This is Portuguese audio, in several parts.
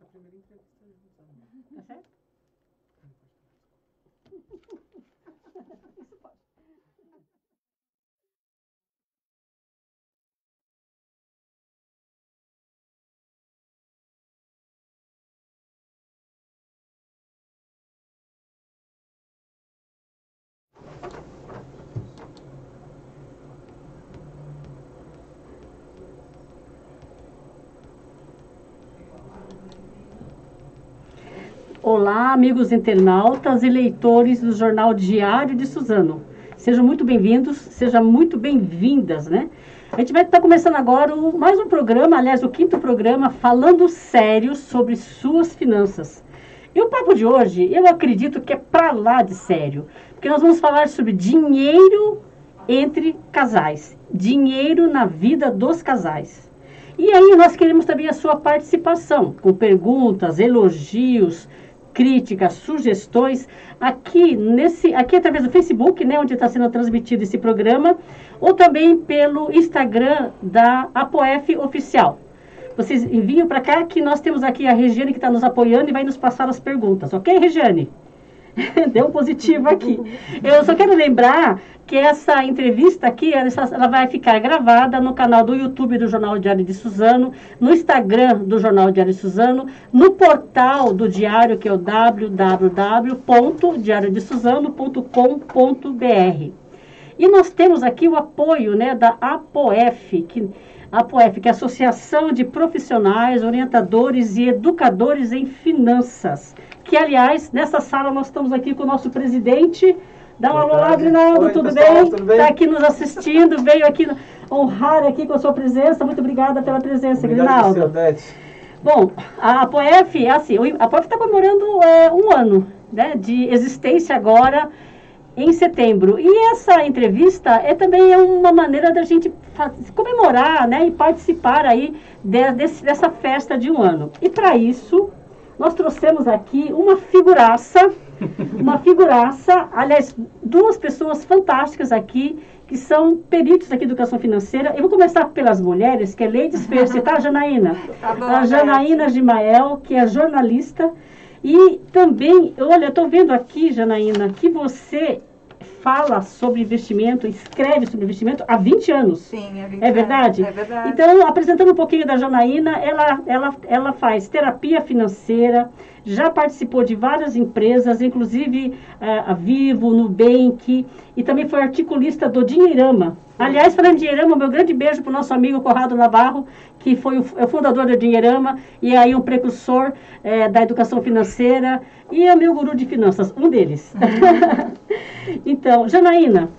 nossa primeira entrevista juntos, né? Tá certo? Isso pode. Olá, amigos internautas e leitores do Jornal Diário de Suzano. Sejam muito bem-vindos, sejam muito bem-vindas, né? A gente vai estar começando agora mais um programa, aliás, o 5º programa, falando sério sobre suas finanças. E o papo de hoje, eu acredito que é pra lá de sério, porque nós vamos falar sobre dinheiro entre casais, dinheiro na vida dos casais. E aí nós queremos também a sua participação, com perguntas, elogios, críticas, sugestões, aqui através do Facebook, né, onde está sendo transmitido esse programa, ou também pelo Instagram da Apoef Oficial. Vocês enviam para cá que nós temos aqui a Regiane que está nos apoiando e vai nos passar as perguntas, ok, Regiane? Deu um positivo aqui. Eu só quero lembrar que essa entrevista aqui, ela vai ficar gravada no canal do YouTube do Jornal Diário de Suzano, no Instagram do Jornal Diário de Suzano, no portal do Diário, que é o www.diariodesuzano.com.br. E nós temos aqui o apoio, né, da Apoef, que é a Associação de Profissionais, Orientadores e Educadores em Finanças. Que, aliás, nessa sala nós estamos aqui com o nosso presidente. Dá um alô lá, Grinaldo, tudo bem? Está aqui nos assistindo, veio aqui honrar aqui com a sua presença. Muito obrigada pela presença, Grinaldo. Bom, a Apoef, assim, a Apoef está comemorando um ano, né, de existência agora, em setembro. E essa entrevista também uma maneira da gente comemorar, né, e participar aí dessa festa de um ano. E para isso, nós trouxemos aqui uma figuraça, aliás, duas pessoas fantásticas aqui, que são peritos aqui de educação financeira. Eu vou começar pelas mulheres, que é Ladies First, tá, Janaína? Tá bom, a Janaína Gimael, que é jornalista. E também, olha, eu estou vendo aqui, Janaína, que você fala sobre investimento, escreve sobre investimento há 20 anos. Sim, há 20 É verdade? anos. É verdade. Então, apresentando um pouquinho da Janaína, ela faz terapia financeira, já participou de várias empresas, inclusive a Vivo, Nubank, e também foi articulista do Dinheirama. Aliás, falando de Dinheirama, meu grande beijo para o nosso amigo Conrado Navarro, que foi o fundador do Dinheirama, e aí um precursor da educação financeira, e é meu guru de finanças, um deles. Então, Janaína,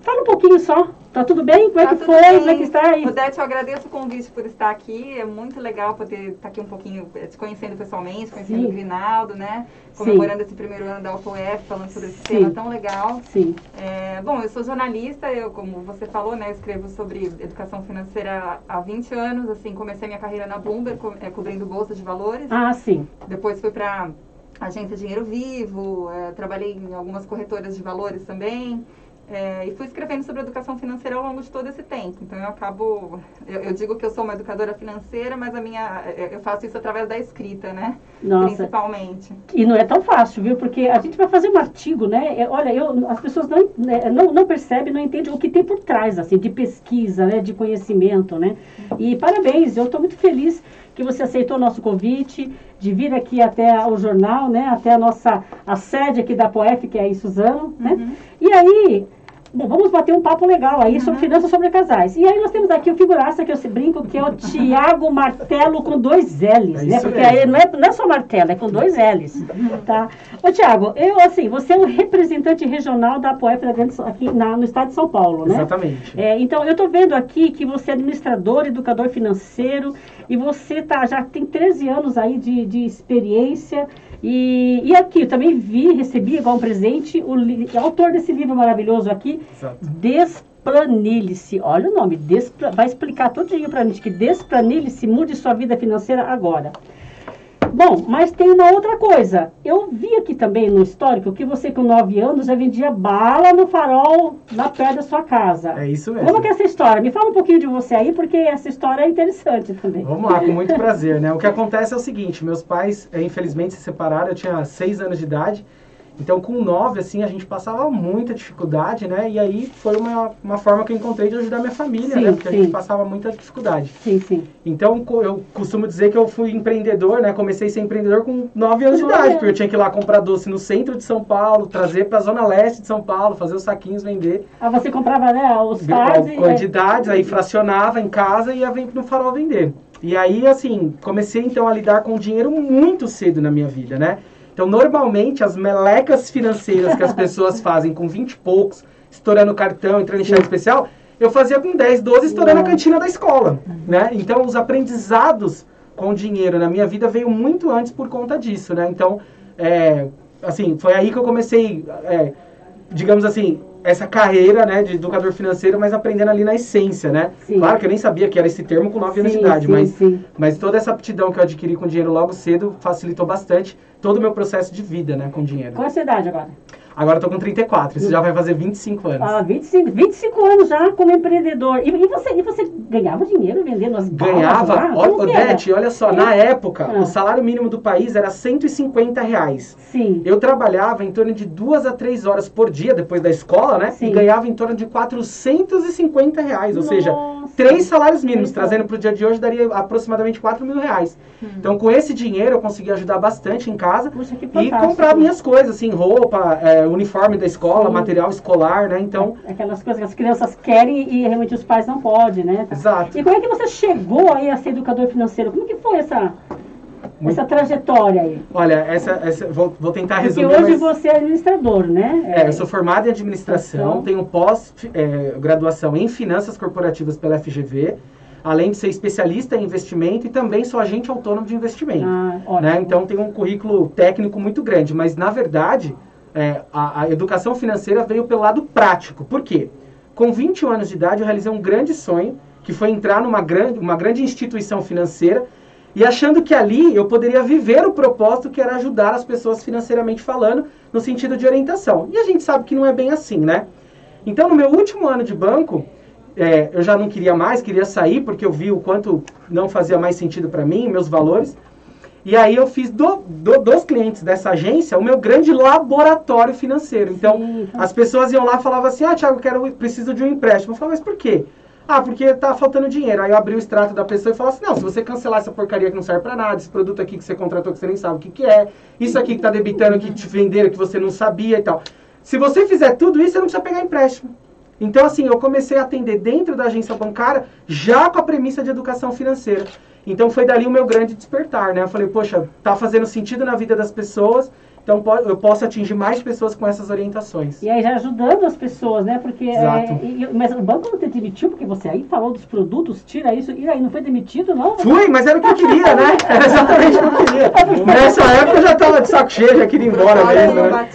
fala um pouquinho só. Tá tudo bem? Como é que foi? Bem. Como é que está aí? Odete, eu agradeço o convite por estar aqui. É muito legal poder estar aqui um pouquinho, te conhecendo pessoalmente, conhecendo Sim. o Grinaldo, né? Comemorando esse primeiro ano da Apoef, falando sobre esse tema tão legal. Sim. Bom, eu sou jornalista, como você falou, né? Eu escrevo sobre educação financeira há 20 anos. Assim, comecei minha carreira na Bloomberg, cobrindo bolsa de valores. Ah, sim. Depois fui para agência Dinheiro Vivo, trabalhei em algumas corretoras de valores também. E fui escrevendo sobre educação financeira ao longo de todo esse tempo. Então eu digo que eu sou uma educadora financeira, mas eu faço isso através da escrita, né? Nossa. Principalmente. E não é tão fácil, viu? Porque a gente vai fazer um artigo, né? Olha, as pessoas não percebem, não entendem o que tem por trás, assim, de pesquisa, né? De conhecimento, né? E parabéns, eu estou muito feliz que você aceitou o nosso convite de vir aqui até o jornal, né? Até a sede aqui da Apoef, que é em Suzano, né? E aí, bom, vamos bater um papo legal aí sobre finanças sobre casais. E aí nós temos aqui o figuraça que eu brinco, que é o Tiago Martelo com 2 L's, né? Porque aí não é só martelo, é com 2 L's, tá? Ô, Tiago, você é o representante regional da Apoef aqui no estado de São Paulo, né? Exatamente. Então, eu estou vendo aqui que você é administrador, educador financeiro, e você já tem 13 anos aí de experiência. E aqui, eu também recebi igual um presente, o autor desse livro maravilhoso aqui, Exato. Desplanilhe-se. Olha o nome, vai explicar tudinho pra gente, que Desplanilhe-se, mude sua vida financeira agora. Bom, mas tem uma outra coisa. Eu vi aqui também no histórico que você com 9 anos já vendia bala no farol na perto da sua casa. É isso mesmo. Como que é essa história? Me fala um pouquinho de você aí, porque essa história é interessante também. Vamos lá, com muito prazer, né? O que acontece é o seguinte, meus pais, infelizmente, se separaram, eu tinha 6 anos de idade, então com 9, assim, a gente passava muita dificuldade, né? E aí foi uma forma que eu encontrei de ajudar minha família, Sim, né? Porque sim. a gente passava muita dificuldade. Sim, sim. Então, eu costumo dizer que eu fui empreendedor, né? Comecei a ser empreendedor com 9 anos de Olha. idade, porque eu tinha que ir lá comprar doce no centro de São Paulo, trazer para a zona leste de São Paulo, fazer os saquinhos, vender. Ah, você comprava, né, os fardos e... Quantidades, aí fracionava em casa e ia no farol vender. E aí, assim, comecei então a lidar com dinheiro muito cedo na minha vida, né? Então, normalmente, as melecas financeiras que as pessoas fazem com 20 e poucos, estourando cartão, entrando em chave especial, eu fazia com 10, 12, estourando a cantina da escola, né? Então, os aprendizados com dinheiro na minha vida veio muito antes por conta disso, né? Então, assim, foi aí que eu comecei, digamos assim, essa carreira, né, de educador financeiro, mas aprendendo ali na essência, né? Sim. Claro que eu nem sabia que era esse termo com 9 anos de Sim, idade, sim. mas toda essa aptidão que eu adquiri com dinheiro logo cedo facilitou bastante todo o meu processo de vida, né, com dinheiro. Qual é a sua idade agora? Agora eu tô com 34, isso já vai fazer 25 anos. Ah, 25 anos já como empreendedor. E você ganhava dinheiro vendendo as balas Ganhava, lá? Como que era? Odete, olha só, na época, Ah. o salário mínimo do país era R$150. Sim. Eu trabalhava em torno de 2 a 3 horas por dia, depois da escola, né? Sim. E ganhava em torno de R$450, ou seja, Nossa. 3 salários mínimos, 3 trazendo para o dia de hoje daria aproximadamente R$4.000. Então, com esse dinheiro, eu consegui ajudar bastante em casa Puxa, que e fantástico. comprar minhas coisas, assim, roupa, uniforme da escola, Sim. material escolar, né? Então, Aquelas coisas que as crianças querem e realmente os pais não podem, né? exato. E como é que você chegou aí a ser educador financeiro? Como que foi essa trajetória aí? Olha, vou tentar Porque resumir. hoje mas- você é administrador, né? eu sou formado em administração, tenho pós-graduação em finanças corporativas pela FGV, além de ser especialista em investimento e também sou agente autônomo de investimento. Ah, ótimo. Né? Então tenho um currículo técnico muito grande, mas na verdade a educação financeira veio pelo lado prático. Por quê? Com 21 anos de idade eu realizei um grande sonho, que foi entrar numa grande instituição financeira e achando que ali eu poderia viver o propósito que era ajudar as pessoas financeiramente falando, no sentido de orientação. E a gente sabe que não é bem assim, né? Então, no meu último ano de banco, eu já não queria mais, queria sair, porque eu vi o quanto não fazia mais sentido para mim, meus valores. E aí eu fiz dos clientes dessa agência o meu grande laboratório financeiro. Então, Sim. as pessoas iam lá e falavam assim, Thiago, preciso de um empréstimo. Eu falava, mas por quê? Ah, porque tá faltando dinheiro. Aí eu abri o extrato da pessoa e falava assim, não, se você cancelar essa porcaria que não serve pra nada, esse produto aqui que você contratou que você nem sabe o que é, isso aqui que tá debitando que te venderam que você não sabia e tal. Se você fizer tudo isso, você não precisa pegar empréstimo. Então, assim, eu comecei a atender dentro da agência bancária já com a premissa de educação financeira. Então, foi dali o meu grande despertar, né? Eu falei, poxa, tá fazendo sentido na vida das pessoas, então eu posso atingir mais pessoas com essas orientações. E aí já ajudando as pessoas, né? Porque Exato. mas o banco não te demitiu, porque você aí falou dos produtos, tira isso, e aí não foi demitido, não? Fui, mas era o que eu queria, né? Era exatamente o que eu queria. Nessa época eu já tava de saco cheio, já queria ir embora mesmo, né?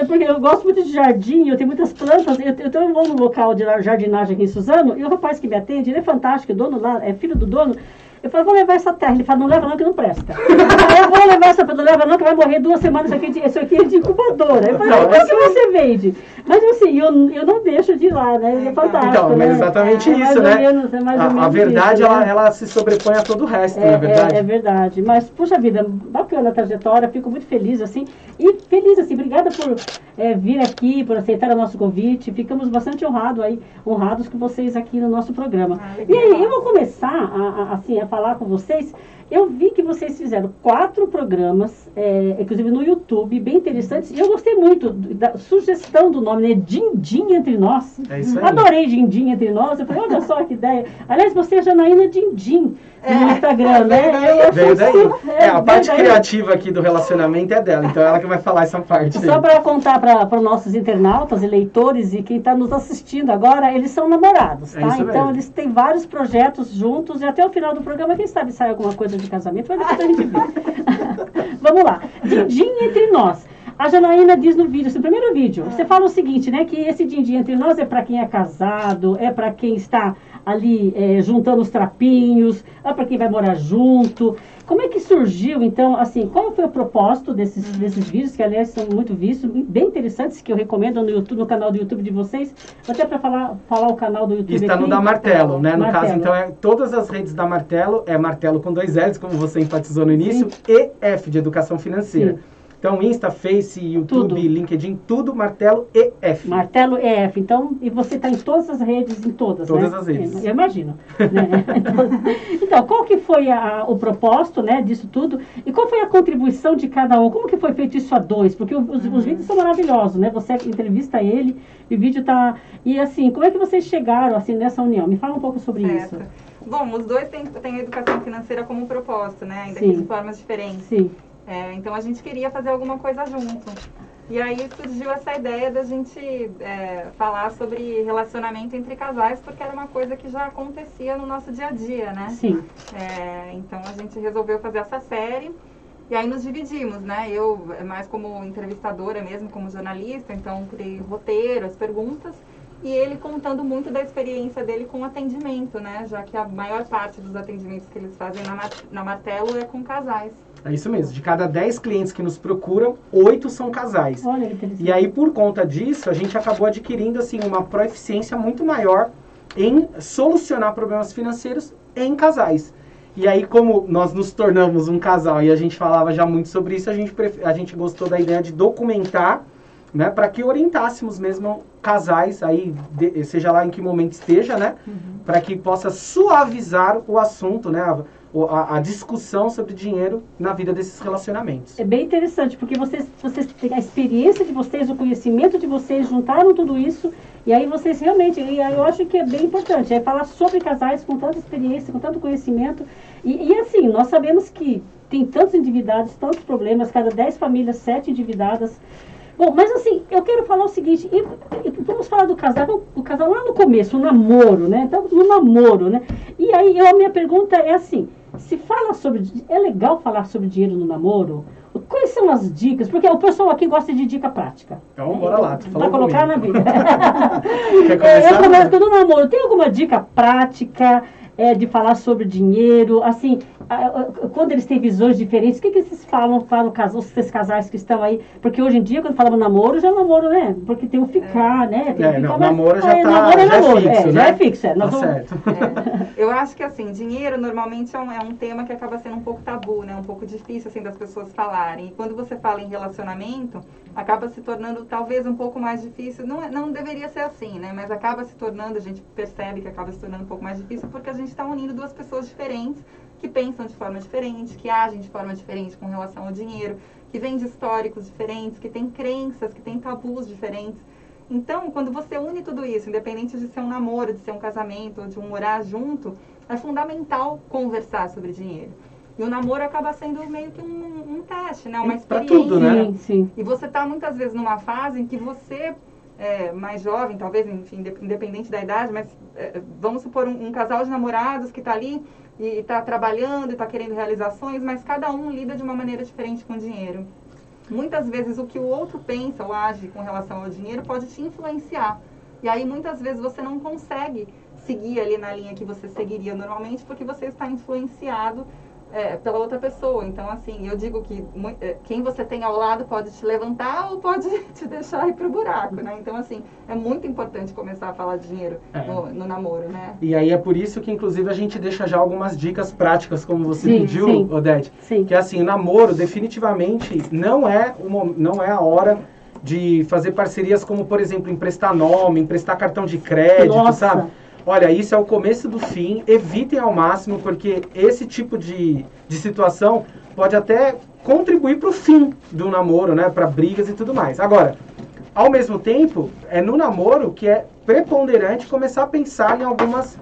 Porque eu gosto muito de jardim, eu tenho muitas plantas, então eu vou no local de jardinagem aqui em Suzano, e o rapaz que me atende, ele é fantástico, o dono lá, é filho do dono. Eu falo, vou levar essa terra. Ele fala, não leva não, que não presta. Aí eu vou levar essa, não leva não, que vai morrer 2 semanas, isso aqui é de incubadora. Eu falei, o que você vende? Mas assim, eu não deixo de ir lá, né? Ele é fantástico, Então, mas né? exatamente É mais isso, ou né? menos- é mais ou A menos verdade, isso, né? ela se sobrepõe a todo o resto, não é verdade? É verdade. Mas, puxa vida, bacana a trajetória, fico muito feliz, assim. E feliz, assim, obrigada por vir aqui, por aceitar o nosso convite. Ficamos bastante honrados com vocês aqui no nosso programa. E aí, eu vou começar a falar com vocês. Eu vi que vocês fizeram 4 programas, inclusive no YouTube, bem interessantes. E eu gostei muito da sugestão do nome, né? Dindim Entre Nós. É isso aí. Adorei Dindim Entre Nós. Eu falei, olha só que ideia. Aliás, você é Janaína Dindim no Instagram, né? Eu achei Veio daí. super- A parte veio daí. criativa aqui do relacionamento é dela, então ela que vai falar essa parte. Só aí. para contar para os nossos internautas e leitores e quem está nos assistindo agora, eles são namorados, É tá? isso Então mesmo. eles têm vários projetos juntos e até o final do programa, quem sabe sai alguma coisa de casamento, mas depois a gente vê. Vamos lá. Dindim Entre Nós. A Janaína diz no vídeo, no primeiro vídeo, você fala o seguinte, né? Que esse din-din entre nós é para quem é casado, é para quem está ali juntando os trapinhos, é para quem vai morar junto. Como é que surgiu, então, assim, qual foi o propósito desses vídeos, que aliás são muito vistos, bem interessantes, que eu recomendo no YouTube, no canal do YouTube de vocês, até para falar o canal do YouTube está aqui. no da Martelo, né? No Martelo. caso, então, todas as redes da Martelo, é Martelo com 2 L's, como você enfatizou no início, e F de Educação Financeira. Sim. Então, Insta, Face, YouTube, Tudo. LinkedIn, tudo Martelo EF. Martelo EF. Então, e você está em todas as redes, em todas, Todas né? as redes. Eu imagino. Né? Então, qual que foi o propósito, né, disso tudo? E qual foi a contribuição de cada um? Como que foi feito isso a dois? Porque os vídeos são maravilhosos, né? Você entrevista ele, e o vídeo tá... E assim, como é que vocês chegaram, assim, nessa união? Me fala um pouco sobre isso. Bom, os dois têm a educação financeira como propósito, né? Ainda Sim. que de formas diferentes. Sim. Então a gente queria fazer alguma coisa junto. E aí surgiu essa ideia da gente falar sobre relacionamento entre casais, porque era uma coisa que já acontecia no nosso dia a dia, né? Sim. Então a gente resolveu fazer essa série e aí nos dividimos, né? Eu mais como entrevistadora mesmo, como jornalista, então criei o roteiro, as perguntas, e ele contando muito da experiência dele com atendimento, né? Já que a maior parte dos atendimentos que eles fazem na Martelo é com casais. É isso mesmo. De cada 10 clientes que nos procuram, 8 são casais. Olha que interessante. E aí, por conta disso, a gente acabou adquirindo assim, uma proeficiência muito maior em solucionar problemas financeiros em casais. E aí, como nós nos tornamos um casal e a gente falava já muito sobre isso, a gente gostou da ideia de documentar, né, para que orientássemos mesmo casais, aí, seja lá em que momento esteja, né, para que possa suavizar o assunto, né, a discussão sobre dinheiro na vida desses relacionamentos. É bem interessante, porque vocês têm a experiência de vocês, o conhecimento de vocês, juntaram tudo isso, e aí vocês realmente, e aí eu acho que é bem importante, falar sobre casais com tanta experiência, com tanto conhecimento, e assim, nós sabemos que tem tantos endividados, tantos problemas, cada 10 famílias, 7 endividadas. Bom, mas assim, eu quero falar o seguinte, vamos falar do casal lá no começo, o namoro, né? Então, no namoro, né? E aí, a minha pergunta é assim, é legal falar sobre dinheiro no namoro? Quais são as dicas? Porque o pessoal aqui gosta de dica prática. Então, bora lá. Para colocar na vida. Quer começar? Eu começo do namoro. Tem alguma dica prática de falar sobre dinheiro? Assim, quando eles têm visões diferentes, o que vocês falam para esses casais que estão aí? Porque hoje em dia, quando falamos namoro, já é namoro, né? Porque tem o ficar, né? Tem o ficar, namoro já tá, namoro é namoro, fixo, né? Já é fixo. Tá certo. Eu acho que, assim, dinheiro normalmente é um tema que acaba sendo um pouco tabu, né? Um pouco difícil, assim, das pessoas falarem. E quando você fala em relacionamento, acaba se tornando talvez um pouco mais difícil. Não deveria ser assim, né? Mas acaba se tornando, a gente percebe que acaba se tornando um pouco mais difícil porque a gente está unindo duas pessoas diferentes, que pensam de forma diferente, que agem de forma diferente com relação ao dinheiro, que vêm de históricos diferentes, que têm crenças, que têm tabus diferentes. Então, quando você une tudo isso, independente de ser um namoro, de ser um casamento, ou de um morar junto, é fundamental conversar sobre dinheiro. E o namoro acaba sendo meio que um teste, né? Uma experiência. Pra tudo, né? Sim, sim. E você está muitas vezes numa fase em que você mais jovem, talvez, enfim, independente da idade, mas vamos supor um casal de namorados que está ali e está trabalhando e está querendo realizações, mas cada um lida de uma maneira diferente com o dinheiro. Muitas vezes o que o outro pensa ou age com relação ao dinheiro pode te influenciar. E aí muitas vezes você não consegue seguir ali na linha que você seguiria normalmente porque você está influenciado pela outra pessoa. Então, assim, eu digo que quem você tem ao lado pode te levantar ou pode te deixar ir pro buraco, né? Então, assim, é muito importante começar a falar de dinheiro no namoro, né? E aí é por isso que, inclusive, a gente deixa já algumas dicas práticas, como você pediu, sim. Odete. Sim. Que, assim, namoro, definitivamente, não é a hora de fazer parcerias como, por exemplo, emprestar nome, emprestar cartão de crédito, Nossa. sabe? Olha, isso é o começo do fim, evitem ao máximo, porque esse tipo de situação pode até contribuir para o fim do namoro, né, para brigas e tudo mais. Agora, ao mesmo tempo, é no namoro que é preponderante começar a pensar em algumas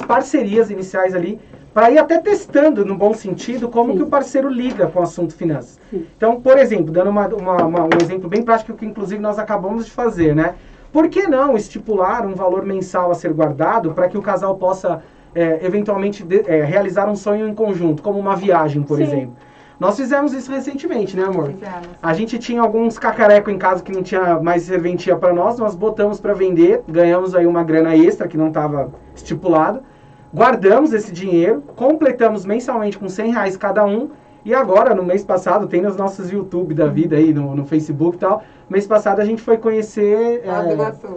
parcerias iniciais ali, para ir até testando, no bom sentido, como que o parceiro liga com o assunto finanças. Sim. Então, por exemplo, dando um exemplo bem prático que, inclusive, nós acabamos de fazer, né? Por que não estipular um valor mensal a ser guardado para que o casal possa, eventualmente, realizar um sonho em conjunto, como uma viagem, por Sim. exemplo? Nós fizemos isso recentemente, né, amor? Fizemos. A gente tinha alguns cacareco em casa que não tinha mais serventia para nós botamos para vender, ganhamos aí uma grana extra que não estava estipulado, guardamos esse dinheiro, completamos mensalmente com R$100 cada um, e agora, no mês passado, tem nos nossos YouTube da vida aí, no Facebook e tal, mês passado a gente foi conhecer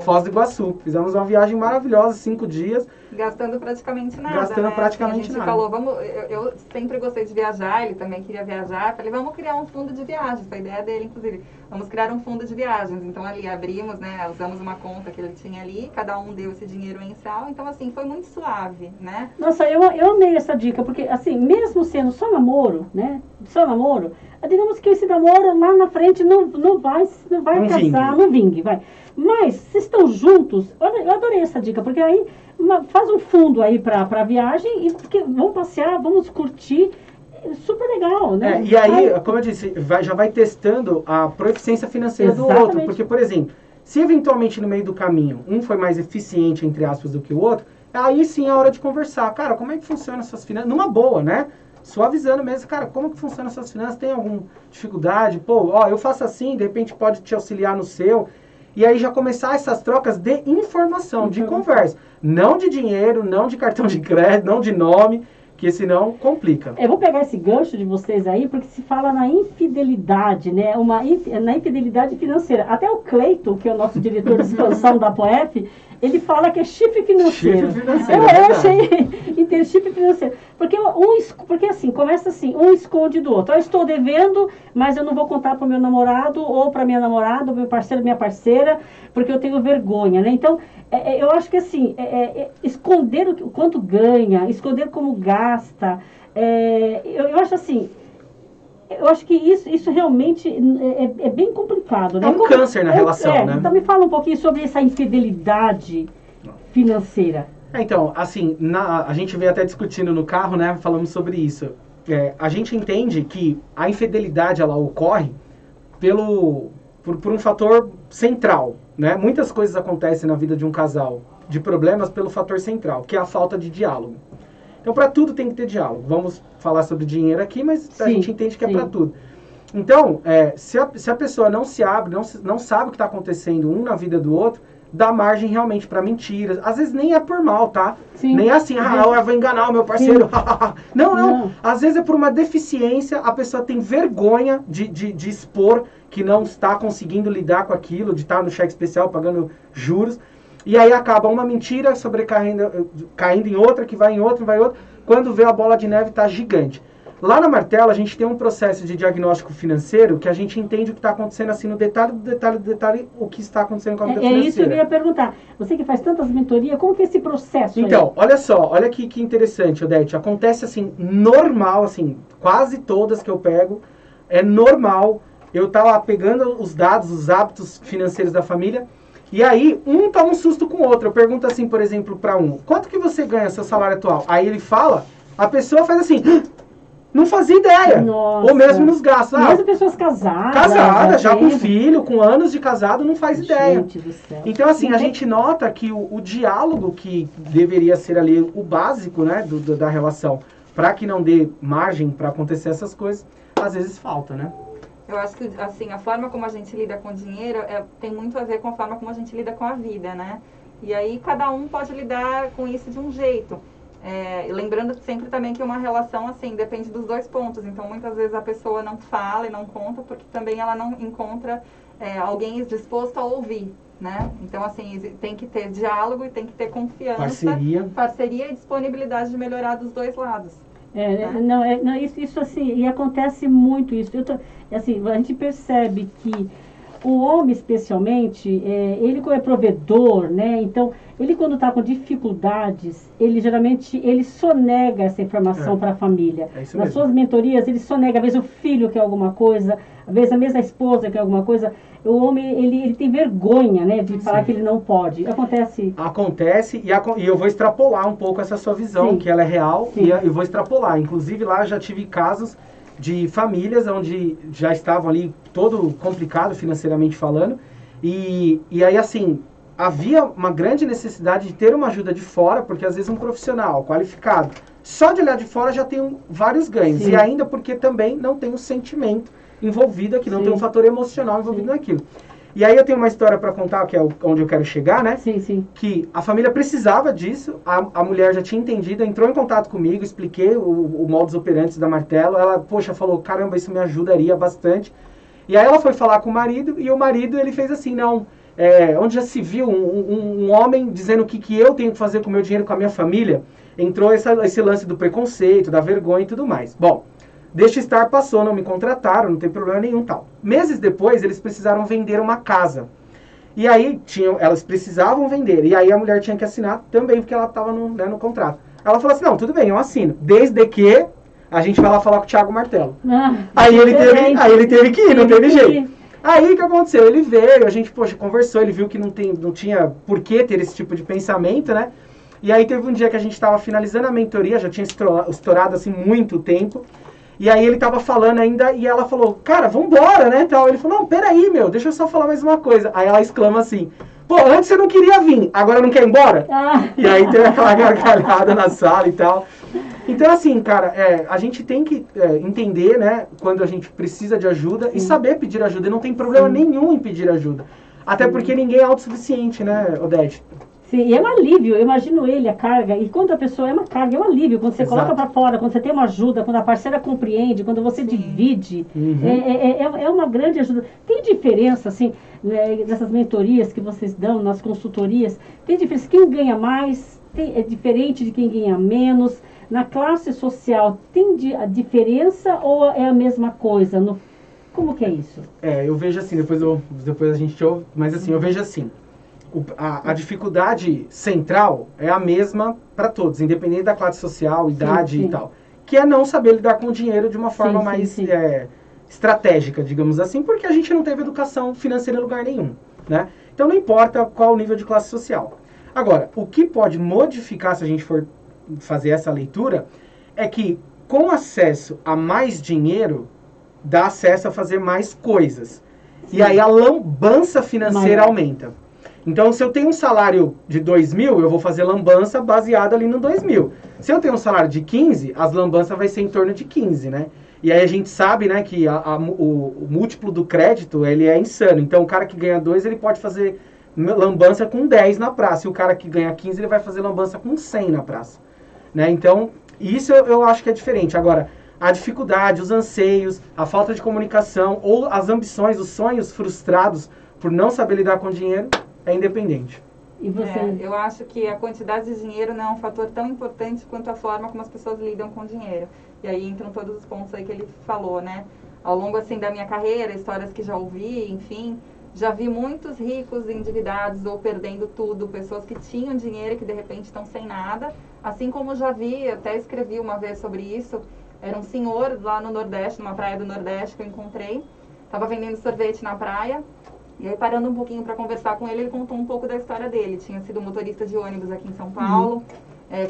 Foz do Iguaçu. Fizemos uma viagem maravilhosa, 5 dias. Gastando praticamente nada. Gastando praticamente a gente nada. falou, eu sempre gostei de viajar, ele também queria viajar. Falei, vamos criar um fundo de viagens. Foi a ideia dele, inclusive. Vamos criar um fundo de viagens. Então ali abrimos, né? Usamos uma conta que ele tinha ali, cada um deu esse dinheiro mensal. Então, assim, foi muito suave, né? Nossa, eu amei essa dica, porque assim, mesmo sendo só namoro, né? Só namoro, digamos que esse namoro lá na frente não vai casar, não vingue, vai. Mas, vocês estão juntos, eu adorei essa dica, porque aí faz um fundo aí pra viagem e porque vamos passear, vamos curtir. Super legal, né? E aí, como eu disse, já vai testando a proficiência financeira do outro. Porque, por exemplo, se eventualmente no meio do caminho um foi mais eficiente, entre aspas, do que o outro, aí sim é hora de conversar. Cara, como é que funciona as suas finanças? Numa boa, né? Suavizando mesmo, cara, como que funciona as suas finanças? Tem alguma dificuldade? Pô, ó, eu faço assim, de repente pode te auxiliar no seu. E aí já começar essas trocas de informação, de conversa. Não de dinheiro, não de cartão de crédito, não de nome, que senão complica. Eu vou pegar esse gancho de vocês aí, porque se fala na infidelidade, né? Na infidelidade financeira. Até o Cleiton, que é o nosso diretor de expansão da POEF, ele fala que é chifre financeiro. Chifre financeiro, eu achei chifre financeiro. Porque assim, começa assim, um esconde do outro. Eu estou devendo, mas eu não vou contar para o meu namorado, ou para minha namorada, ou meu parceiro, minha parceira, porque eu tenho vergonha, né? Então, eu acho que assim, esconder o quanto ganha, esconder como gasta, eu acho assim, eu acho que isso realmente é bem complicado, né? É um câncer na relação, né? Então me fala um pouquinho sobre essa infidelidade financeira. Então, assim, a gente veio até discutindo no carro, né? Falamos sobre isso. A gente entende que a infidelidade, ela ocorre por um fator central, né? Muitas coisas acontecem na vida de um casal, de problemas pelo fator central, que é a falta de diálogo. Então, para tudo tem que ter diálogo. Vamos falar sobre dinheiro aqui, mas a gente entende que é para tudo. Então, se a pessoa não se abre, não sabe o que está acontecendo um na vida do outro, dá margem realmente para mentiras. Às vezes nem é por mal, tá? Sim. Nem é assim, eu vou enganar o meu parceiro. Não. Às vezes é por uma deficiência, a pessoa tem vergonha de expor que não está conseguindo lidar com aquilo, de estar no cheque especial pagando juros. E aí acaba uma mentira caindo em outra, que vai em outra, vai em outra. Quando vê, a bola de neve está gigante. Lá na Martelo, a gente tem um processo de diagnóstico financeiro que a gente entende o que está acontecendo assim no detalhe do detalhe do detalhe, o que está acontecendo com a vida financeira. É isso que eu ia perguntar. Você que faz tantas mentorias, como que é esse processo Então, aí? olha só, olha que interessante, Odete. Acontece assim, normal, assim, quase todas que eu pego, é normal. Eu tava pegando os dados, os hábitos financeiros da família, e aí um toma um susto com o outro. Eu pergunto assim, por exemplo, para um, quanto que você ganha seu salário atual? Aí ele fala, a pessoa faz assim, não fazia ideia. Nossa. Ou mesmo nos gastos. Mesmo pessoas casadas. Casada, já com filho, com anos de casado, não faz ideia. Gente do céu. Então, assim, a gente nota que o diálogo que deveria ser ali o básico, né, da relação, para que não dê margem para acontecer essas coisas, às vezes falta, né? Eu acho que, assim, a forma como a gente lida com o dinheiro tem muito a ver com a forma como a gente lida com a vida, né? E aí cada um pode lidar com isso de um jeito. Lembrando sempre também que uma relação, assim, depende dos dois pontos. Então, muitas vezes a pessoa não fala e não conta porque também ela não encontra alguém disposto a ouvir, né? Então, assim, tem que ter diálogo e tem que ter confiança. Parceria e disponibilidade de melhorar dos dois lados. Isso assim, e acontece muito isso. Assim, a gente percebe que o homem, especialmente, ele como é provedor, né? Então, ele quando está com dificuldades, ele geralmente sonega essa informação para a família. Nas suas mentorias, ele sonega, às vezes o filho quer alguma coisa, às vezes a mesma esposa quer alguma coisa. O homem, ele tem vergonha, né, de falar que ele não pode. Acontece, e eu vou extrapolar um pouco essa sua visão, que ela é real, e eu vou extrapolar. Inclusive, lá eu já tive casos de famílias onde já estavam ali todo complicado financeiramente falando, e aí, assim, havia uma grande necessidade de ter uma ajuda de fora, porque às vezes um profissional qualificado Só de olhar de fora já tem vários ganhos. Sim. E ainda porque também não tem o sentimento envolvido aqui, não tem um fator emocional envolvido naquilo. E aí eu tenho uma história para contar, que é onde eu quero chegar, né? Sim, sim. Que a família precisava disso, a mulher já tinha entendido, entrou em contato comigo, expliquei o modus operandi da Martelo, ela, poxa, falou, caramba, isso me ajudaria bastante. E aí ela foi falar com o marido, e o marido, ele fez assim, não, onde já se viu um homem dizendo o que eu tenho que fazer com o meu dinheiro, com a minha família, entrou esse lance do preconceito, da vergonha e tudo mais. Bom, deixa estar, passou, não me contrataram, não tem problema nenhum, tal. Meses depois, eles precisaram vender uma casa. E aí, elas precisavam vender. E aí a mulher tinha que assinar também, porque ela estava no contrato. Ela falou assim, não, tudo bem, eu assino. Desde que a gente vai lá falar com o Thiago Martelo. Aí ele teve que ir, não teve jeito. Aí o que aconteceu? Ele veio, a gente, poxa, conversou, ele viu que não tinha por que ter esse tipo de pensamento, né? E aí teve um dia que a gente estava finalizando a mentoria, já tinha estourado assim muito tempo. E aí ele tava falando ainda, e ela falou, cara, vambora, né, tal. Ele falou, não, peraí, meu, deixa eu só falar mais uma coisa. Aí ela exclama assim, pô, antes você não queria vir, agora não quer ir embora? E aí teve aquela gargalhada na sala e tal. Então, assim, cara, a gente tem que entender, né, quando a gente precisa de ajuda e saber pedir ajuda. E não tem problema nenhum em pedir ajuda. Até porque ninguém é autossuficiente, né, Odete? Sim, e é um alívio, eu imagino ele, a carga, e quando a pessoa é uma carga, é um alívio, quando você coloca para fora, quando você tem uma ajuda, quando a parceira compreende, quando você divide, é uma grande ajuda. Tem diferença, assim, nessas mentorias que vocês dão, nas consultorias, tem diferença, quem ganha mais é diferente de quem ganha menos, na classe social tem a diferença ou é a mesma coisa? Como que é isso? Eu vejo assim, depois a gente ouve, mas assim, eu vejo assim, a dificuldade central é a mesma para todos, independente da classe social, idade e tal. Que é não saber lidar com o dinheiro de uma forma mais estratégica, digamos assim, porque a gente não teve educação financeira em lugar nenhum, né? Então não importa qual o nível de classe social. Agora, o que pode modificar, se a gente for fazer essa leitura, é que com acesso a mais dinheiro, dá acesso a fazer mais coisas. E aí a lambança financeira aumenta. Então, se eu tenho um salário de 2.000, eu vou fazer lambança baseada ali no 2.000. Se eu tenho um salário de 15, as lambanças vai ser em torno de 15, né? E aí a gente sabe, né, que o múltiplo do crédito, ele é insano. Então, o cara que ganha 2, ele pode fazer lambança com 10 na praça. E o cara que ganha 15, ele vai fazer lambança com 100 na praça. Né? Então, isso eu acho que é diferente. Agora, a dificuldade, os anseios, a falta de comunicação, ou as ambições, os sonhos frustrados por não saber lidar com o dinheiro, é independente. E você? Eu acho que a quantidade de dinheiro não é um fator tão importante quanto a forma como as pessoas lidam com o dinheiro. E aí entram todos os pontos aí que ele falou, né? Ao longo, assim, da minha carreira, histórias que já ouvi, enfim, já vi muitos ricos endividados ou perdendo tudo, pessoas que tinham dinheiro e que de repente estão sem nada. Assim como já vi, até escrevi uma vez sobre isso, era um senhor lá no Nordeste, numa praia do Nordeste que eu encontrei, estava vendendo sorvete na praia. E aí, parando um pouquinho para conversar com ele, ele contou um pouco da história dele. Tinha sido motorista de ônibus aqui em São Paulo,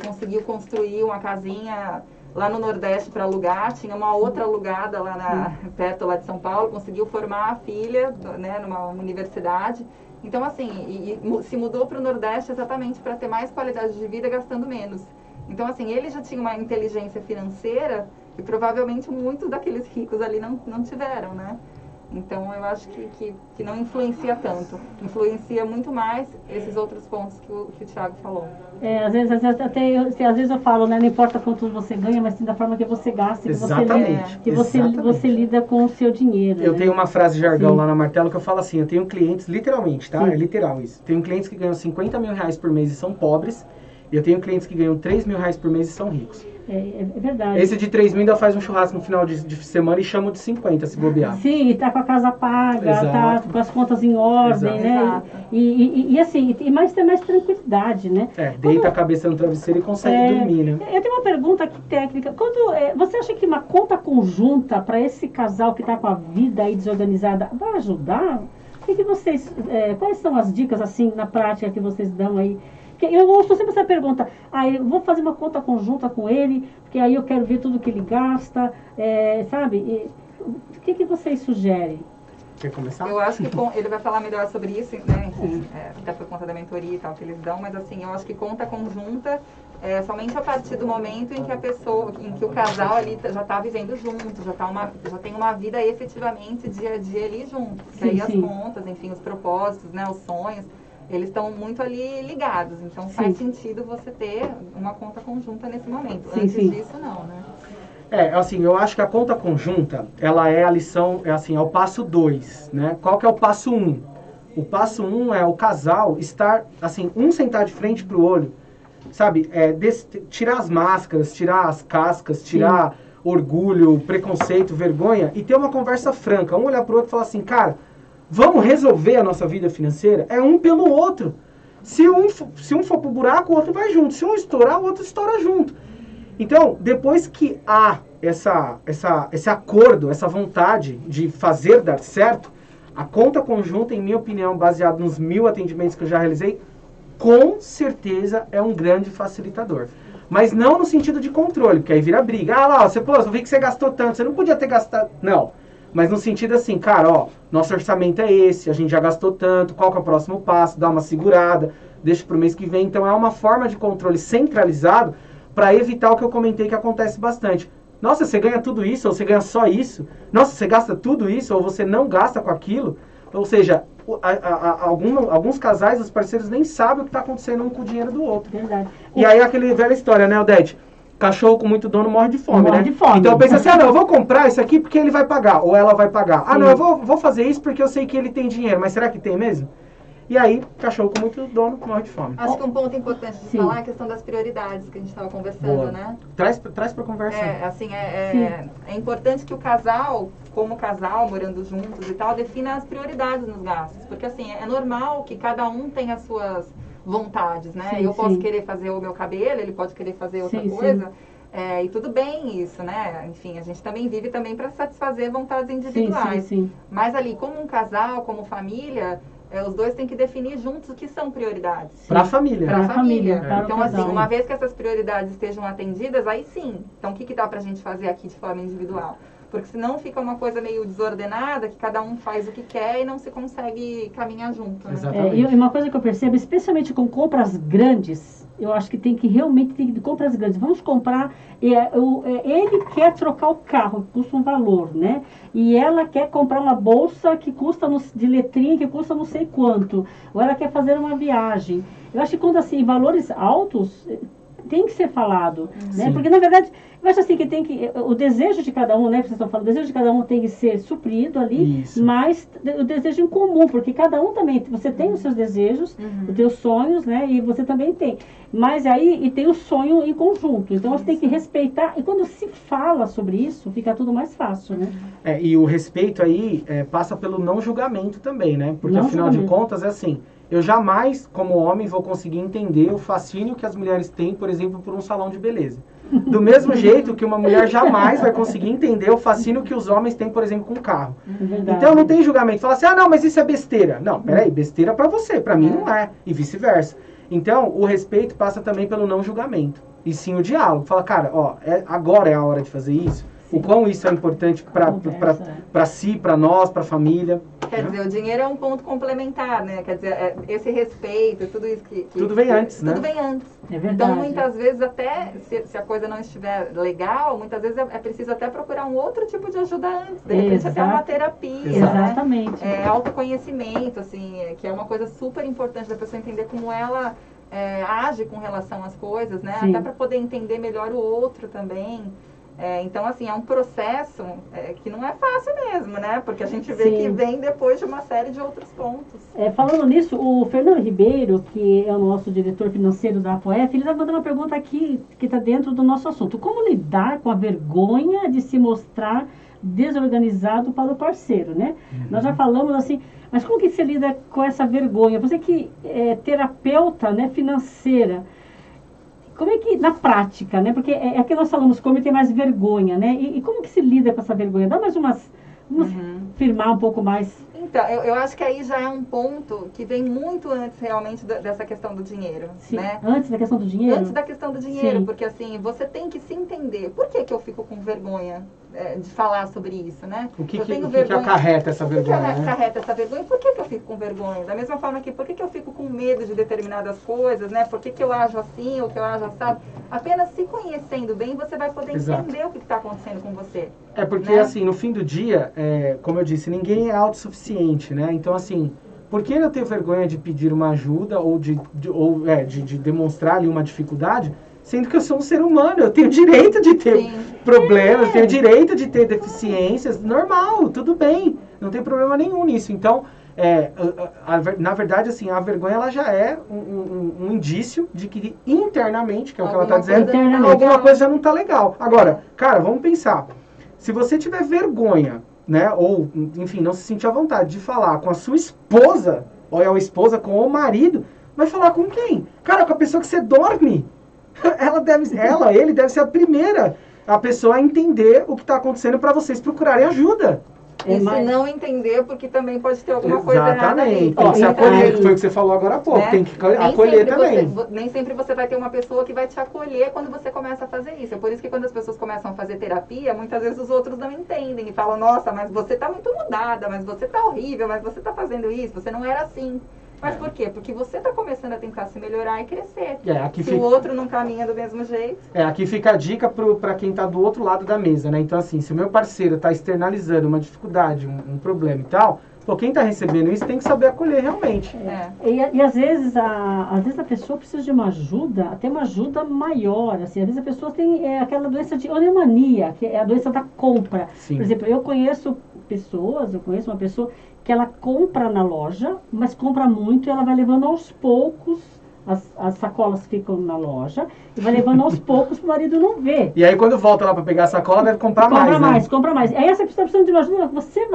conseguiu construir uma casinha lá no Nordeste para alugar, tinha uma outra alugada lá perto lá de São Paulo, conseguiu formar a filha, né, numa universidade. Então, assim, e se mudou para o Nordeste exatamente para ter mais qualidade de vida gastando menos. Então, assim, ele já tinha uma inteligência financeira que provavelmente muitos daqueles ricos ali não tiveram, né? Então, eu acho que não influencia tanto. Influencia muito mais esses outros pontos que o Thiago falou. Às vezes eu falo, né? Não importa quanto você ganha, mas sim da forma que você gasta, que você lida com o seu dinheiro. Eu tenho uma frase de jargão lá na Martelo que eu falo assim, eu tenho clientes, literalmente, tá? É literal isso. Tenho clientes que ganham 50 mil reais por mês e são pobres, e eu tenho clientes que ganham 3 mil reais por mês e são ricos. É verdade. Esse de 3 mil ainda faz um churrasco no final de semana e chama de 50, se bobear. Sim, e tá com a casa paga, tá com as contas em ordem, né? Exato. E assim, tem mais tranquilidade, né? Deita a cabeça no travesseiro e consegue dormir, né? Eu tenho uma pergunta aqui técnica. Você acha que uma conta conjunta para esse casal que está com a vida aí desorganizada vai ajudar? Quais são as dicas, assim, na prática que vocês dão aí? Eu ouço sempre essa pergunta, eu vou fazer uma conta conjunta com ele, porque aí eu quero ver tudo que ele gasta, sabe? O que vocês sugerem? Quer começar? Eu acho que ele vai falar melhor sobre isso, né? Enfim, até por conta da mentoria e tal que eles dão, mas assim, eu acho que conta conjunta somente a partir do momento em que a pessoa, em que o casal ali já está vivendo junto, já tem uma vida efetivamente dia a dia ali junto. Porque aí as contas, enfim, os propósitos, né, os sonhos, eles estão muito ali ligados. Então faz sentido você ter uma conta conjunta nesse momento. Antes disso, não, né? Assim, eu acho que a conta conjunta, ela é a lição, é o passo 2, né? Qual que é o passo 1? O passo 1 é o casal estar, assim, um sentar de frente pro olho, sabe? Tirar as máscaras, tirar as cascas, tirar orgulho, preconceito, vergonha e ter uma conversa franca. Um olhar pro outro e falar assim, cara, vamos resolver a nossa vida financeira? É um pelo outro. Se um for pro buraco, o outro vai junto. Se um estourar, o outro estoura junto. Então, depois que há esse acordo, essa vontade de fazer dar certo, a conta conjunta, em minha opinião, baseado nos 1000 atendimentos que eu já realizei, com certeza é um grande facilitador. Mas não no sentido de controle, porque aí vira briga. Ah lá, eu vi que você gastou tanto, você não podia ter gastado... Não, mas no sentido assim, cara, ó, nosso orçamento é esse, a gente já gastou tanto, qual que é o próximo passo, dá uma segurada, deixa pro mês que vem. Então é uma forma de controle centralizado para evitar o que eu comentei que acontece bastante. Nossa, você ganha tudo isso, ou você ganha só isso? Nossa, você gasta tudo isso, ou você não gasta com aquilo? Ou seja, alguns casais, os parceiros nem sabem o que está acontecendo um com o dinheiro do outro. Verdade. E aí aquela velha história, né, Odete? Cachorro com muito dono morre de fome, morre né? de fome. Então eu penso assim, não, eu vou comprar isso aqui porque ele vai pagar, ou ela vai pagar. Ah, não, eu vou fazer isso porque eu sei que ele tem dinheiro, mas será que tem mesmo? E aí, cachorro com muito dono morre de fome. Acho que um ponto importante de falar é a questão das prioridades que a gente estava conversando, né? Traz para conversa. É importante que o casal, como casal, morando juntos e tal, defina as prioridades nos gastos. Porque assim, é normal que cada um tenha as suas vontades, né? Eu posso querer fazer o meu cabelo, ele pode querer fazer outra coisa. E tudo bem isso, né? Enfim, a gente também vive também para satisfazer vontades individuais. Mas ali, como um casal, como família... os dois têm que definir juntos o que são prioridades. Para a família. Para a família. Para então, assim, uma vez que essas prioridades estejam atendidas, aí sim. Então, o que dá para a gente fazer aqui de forma individual? Porque senão fica uma coisa meio desordenada, que cada um faz o que quer e não se consegue caminhar junto. Né? Exatamente. E uma coisa que eu percebo, especialmente com compras grandes, eu acho que realmente tem que ter compras grandes. Vamos comprar, ele quer trocar o carro, que custa um valor, né? E ela quer comprar uma bolsa que custa, de letrinha, que custa não sei quanto. Ou ela quer fazer uma viagem. Eu acho que quando, assim, valores altos, tem que ser falado, né? Porque, na verdade, eu acho assim que o desejo de cada um, né? Vocês estão falando, o desejo de cada um tem que ser suprido ali, mas o desejo em comum, porque cada um também, você tem os seus desejos, os seus sonhos, né? E você também tem. Mas aí, tem o sonho em conjunto. Então, você tem que respeitar, e quando se fala sobre isso, fica tudo mais fácil, né? E o respeito aí passa pelo não julgamento também, né? Porque, afinal de contas, é assim... Eu jamais, como homem, vou conseguir entender o fascínio que as mulheres têm, por exemplo, por um salão de beleza. Do mesmo jeito que uma mulher jamais vai conseguir entender o fascínio que os homens têm, por exemplo, com um carro. Então não tem julgamento. Fala assim, não, mas isso é besteira. Não, peraí, besteira pra você, pra mim não é. E vice-versa. Então, o respeito passa também pelo não julgamento. E sim o diálogo. Fala, cara, agora é a hora de fazer isso. O quão isso é importante para si, para nós, para a família. Quer dizer, o dinheiro é um ponto complementar, né? Quer dizer, esse respeito, tudo isso que tudo vem antes, né? Tudo vem antes. É verdade. Então, muitas vezes, até se a coisa não estiver legal, muitas vezes é preciso até procurar um outro tipo de ajuda antes. De repente, até uma terapia. Exatamente. Né? Autoconhecimento, assim, que é uma coisa super importante da pessoa entender como ela age com relação às coisas, né? Até para poder entender melhor o outro também. Então, assim, é um processo que não é fácil mesmo, né? Porque a gente vê que vem depois de uma série de outros pontos. Falando nisso, o Fernando Ribeiro, que é o nosso diretor financeiro da APOEF, ele está mandando uma pergunta aqui que está dentro do nosso assunto. Como lidar com a vergonha de se mostrar desorganizado para o parceiro, né? Nós já falamos assim, mas como que se lida com essa vergonha? Você que é terapeuta, né, financeira, como é que, na prática, né? Porque aqui nós falamos como tem mais vergonha, né? E como que se lida com essa vergonha? Dá mais vamos firmar um pouco mais Então, eu acho que aí já é um ponto que vem muito antes realmente dessa questão do dinheiro, Sim. né? Antes da questão do dinheiro? Antes da questão do dinheiro, Sim. porque assim, você tem que se entender. Por que eu fico com vergonha de falar sobre isso, né? O que, eu que, tenho o que, que acarreta essa O que vergonha, né? acarreta essa vergonha? Por que eu fico com vergonha? Da mesma forma que por que eu fico com medo de determinadas coisas, né? Por que eu ajo assim ou que eu ajo assado? Apenas se conhecendo bem, você vai poder Exato. entender o que está acontecendo com você. É porque, né? assim, no fim do dia, como eu disse, ninguém é autossuficiente, né? Então, assim, por que eu tenho vergonha de pedir uma ajuda ou de demonstrar ali uma dificuldade, sendo que eu sou um ser humano, eu tenho direito de ter Sim. problemas, eu tenho direito de ter deficiências, normal, tudo bem, não tem problema nenhum nisso. Então, na verdade, assim, a vergonha ela já é um indício de que internamente, que é o que ela está dizendo, alguma coisa já não está legal. Agora, cara, vamos pensar. Se você tiver vergonha, né, ou, enfim, não se sentir à vontade de falar com a sua esposa, ou é a esposa com o marido, vai falar com quem? Cara, com a pessoa que você dorme. Ele deve ser a pessoa a entender o que está acontecendo para vocês procurarem ajuda. E se não entender, porque também pode ter alguma coisa errada ali. Tem que se acolher, foi o que você falou agora há pouco, né? tem que acolher também. Nem sempre você vai ter uma pessoa que vai te acolher quando você começa a fazer isso. É por isso que quando as pessoas começam a fazer terapia, muitas vezes os outros não entendem e falam, nossa, mas você está muito mudada, mas você está horrível, mas você está fazendo isso, você não era assim. Mas por quê? Porque você está começando a tentar se melhorar e crescer. O outro não caminha do mesmo jeito. Aqui fica a dica para quem está do outro lado da mesa, né? Então, assim, se o meu parceiro está externalizando uma dificuldade, um problema e tal, pô, quem está recebendo isso tem que saber acolher realmente. E às vezes a pessoa precisa de uma ajuda, até uma ajuda maior, assim. Às vezes a pessoa tem aquela doença de onemania, que é a doença da compra. Sim. Por exemplo, eu conheço uma pessoa que ela compra na loja, mas compra muito e ela vai levando aos poucos, as sacolas ficam na loja, e vai levando aos poucos para o marido não ver. E aí quando volta lá para pegar a sacola, deve comprar mais, Compra mais. Aí essa pessoa precisa de uma ajuda, você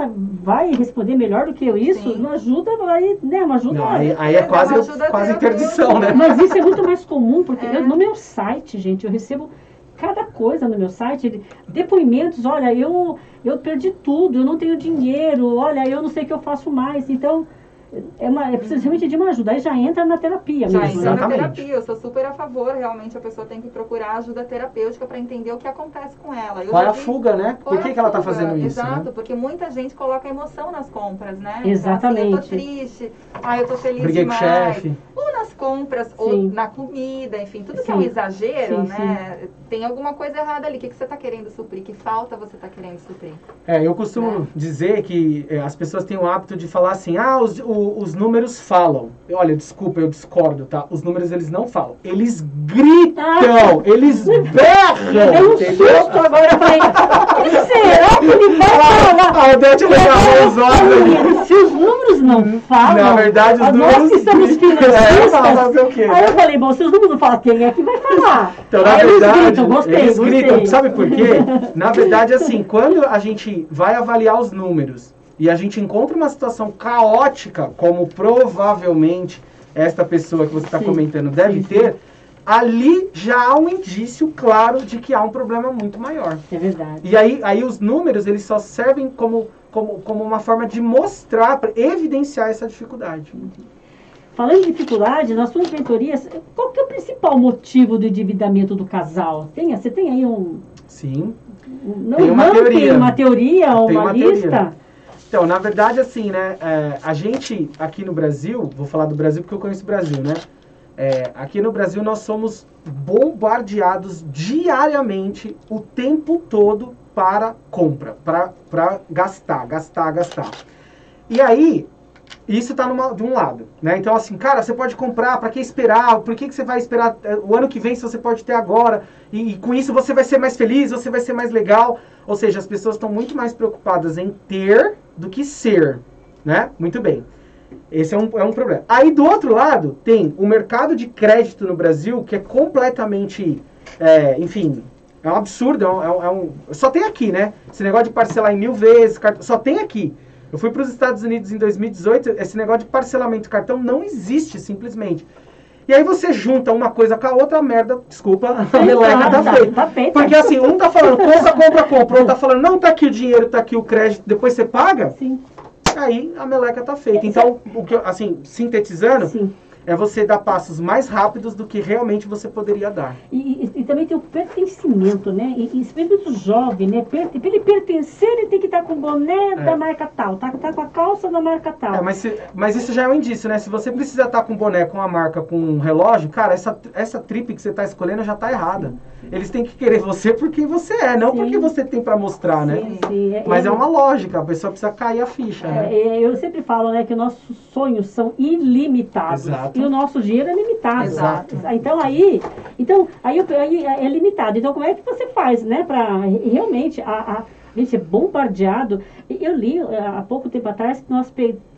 vai responder melhor do que eu isso? Sim. Uma ajuda, uma ajuda... Não, aí é quase interdição, né? Mas isso é muito mais comum, porque no meu site, gente, eu recebo cada coisa no meu site, depoimentos, olha, eu perdi tudo, eu não tenho dinheiro, olha, eu não sei o que eu faço mais. Então, é preciso realmente de uma ajuda. Aí já entra na terapia mesmo. Já entra na Exatamente. terapia. Eu sou super a favor, realmente a pessoa tem que procurar ajuda terapêutica para entender o que acontece com ela. Qual é a fuga, né? Por que ela está fazendo isso? Exato, né? porque muita gente coloca emoção nas compras, né? Exatamente. Então, assim, eu tô triste, eu tô feliz Briguei demais. com o chefe. Ou nas compras, ou na comida, enfim, tudo que é um exagero, né? Tem alguma coisa errada ali. O que você está querendo suprir? Que falta você está querendo suprir? Eu costumo dizer que as pessoas têm o hábito de falar assim, os números falam. Olha, desculpa, eu discordo, tá? Os números, eles não falam. Eles gritam, eles berram. É um susto agora. Será que ele vai falar? A Odete agarrou os olhos. Se os números não falam, na verdade, os números... nós que somos financistas... fazer o quê? Aí eu falei, bom, se os números não falam, quem é que vai falar? Então, na verdade, eles gritam. Sabe por quê? Na verdade, assim, quando a gente vai avaliar os números e a gente encontra uma situação caótica, como provavelmente esta pessoa que você está comentando deve ter, ali já há um indício claro de que há um problema muito maior. É verdade. E aí os números, eles só servem como uma forma de mostrar, para evidenciar essa dificuldade. Falando de dificuldade, nas suas mentorias, qual que é o principal motivo do endividamento do casal? Você tem aí Sim. Tem uma teoria, uma lista? Teoria. Então, na verdade, assim, né, a gente aqui no Brasil, vou falar do Brasil porque eu conheço o Brasil, né? Aqui no Brasil nós somos bombardeados diariamente, o tempo todo, para compra, para gastar. E aí, isso está de um lado, né? Então, assim, cara, você pode comprar, para que esperar? Por que você vai esperar o ano que vem se você pode ter agora? E com isso você vai ser mais feliz, você vai ser mais legal. Ou seja, as pessoas estão muito mais preocupadas em ter do que ser, né? Muito bem. Esse é um problema. Aí, do outro lado, tem o mercado de crédito no Brasil, que é completamente, enfim, é um absurdo. Só tem aqui, né? Esse negócio de parcelar em 1000 vezes, só tem aqui. Eu fui para os Estados Unidos em 2018, esse negócio de parcelamento de cartão não existe, simplesmente. E aí você junta uma coisa com a outra, a merda, desculpa, a meleca tá feita. Porque assim, um tá falando, compra, o outro tá falando, não, tá aqui o dinheiro, tá aqui o crédito, depois você paga. Sim. aí a meleca tá feita. Então, o que, assim, sintetizando, Sim. é você dar passos mais rápidos do que realmente você poderia dar. E também tem o pertencimento, né? E especialmente o jovem, né? Para ele pertencer, ele tem que estar com o boné da marca tal, tá com a calça da marca tal. Mas isso já é um indício, né? Se você precisa estar com boné, com a marca, com um relógio, cara, essa trip que você está escolhendo já está errada. Eles têm que querer você porque você é, não porque você tem para mostrar, né? Sim. Mas é uma lógica, a pessoa precisa cair a ficha, né? Eu sempre falo, né, que nossos sonhos são ilimitados. Exato. E o nosso dinheiro é limitado. Exato. Então aí é limitado. Então como é que você faz, né, para realmente a gente é bombardeado. Eu li há pouco tempo atrás que nós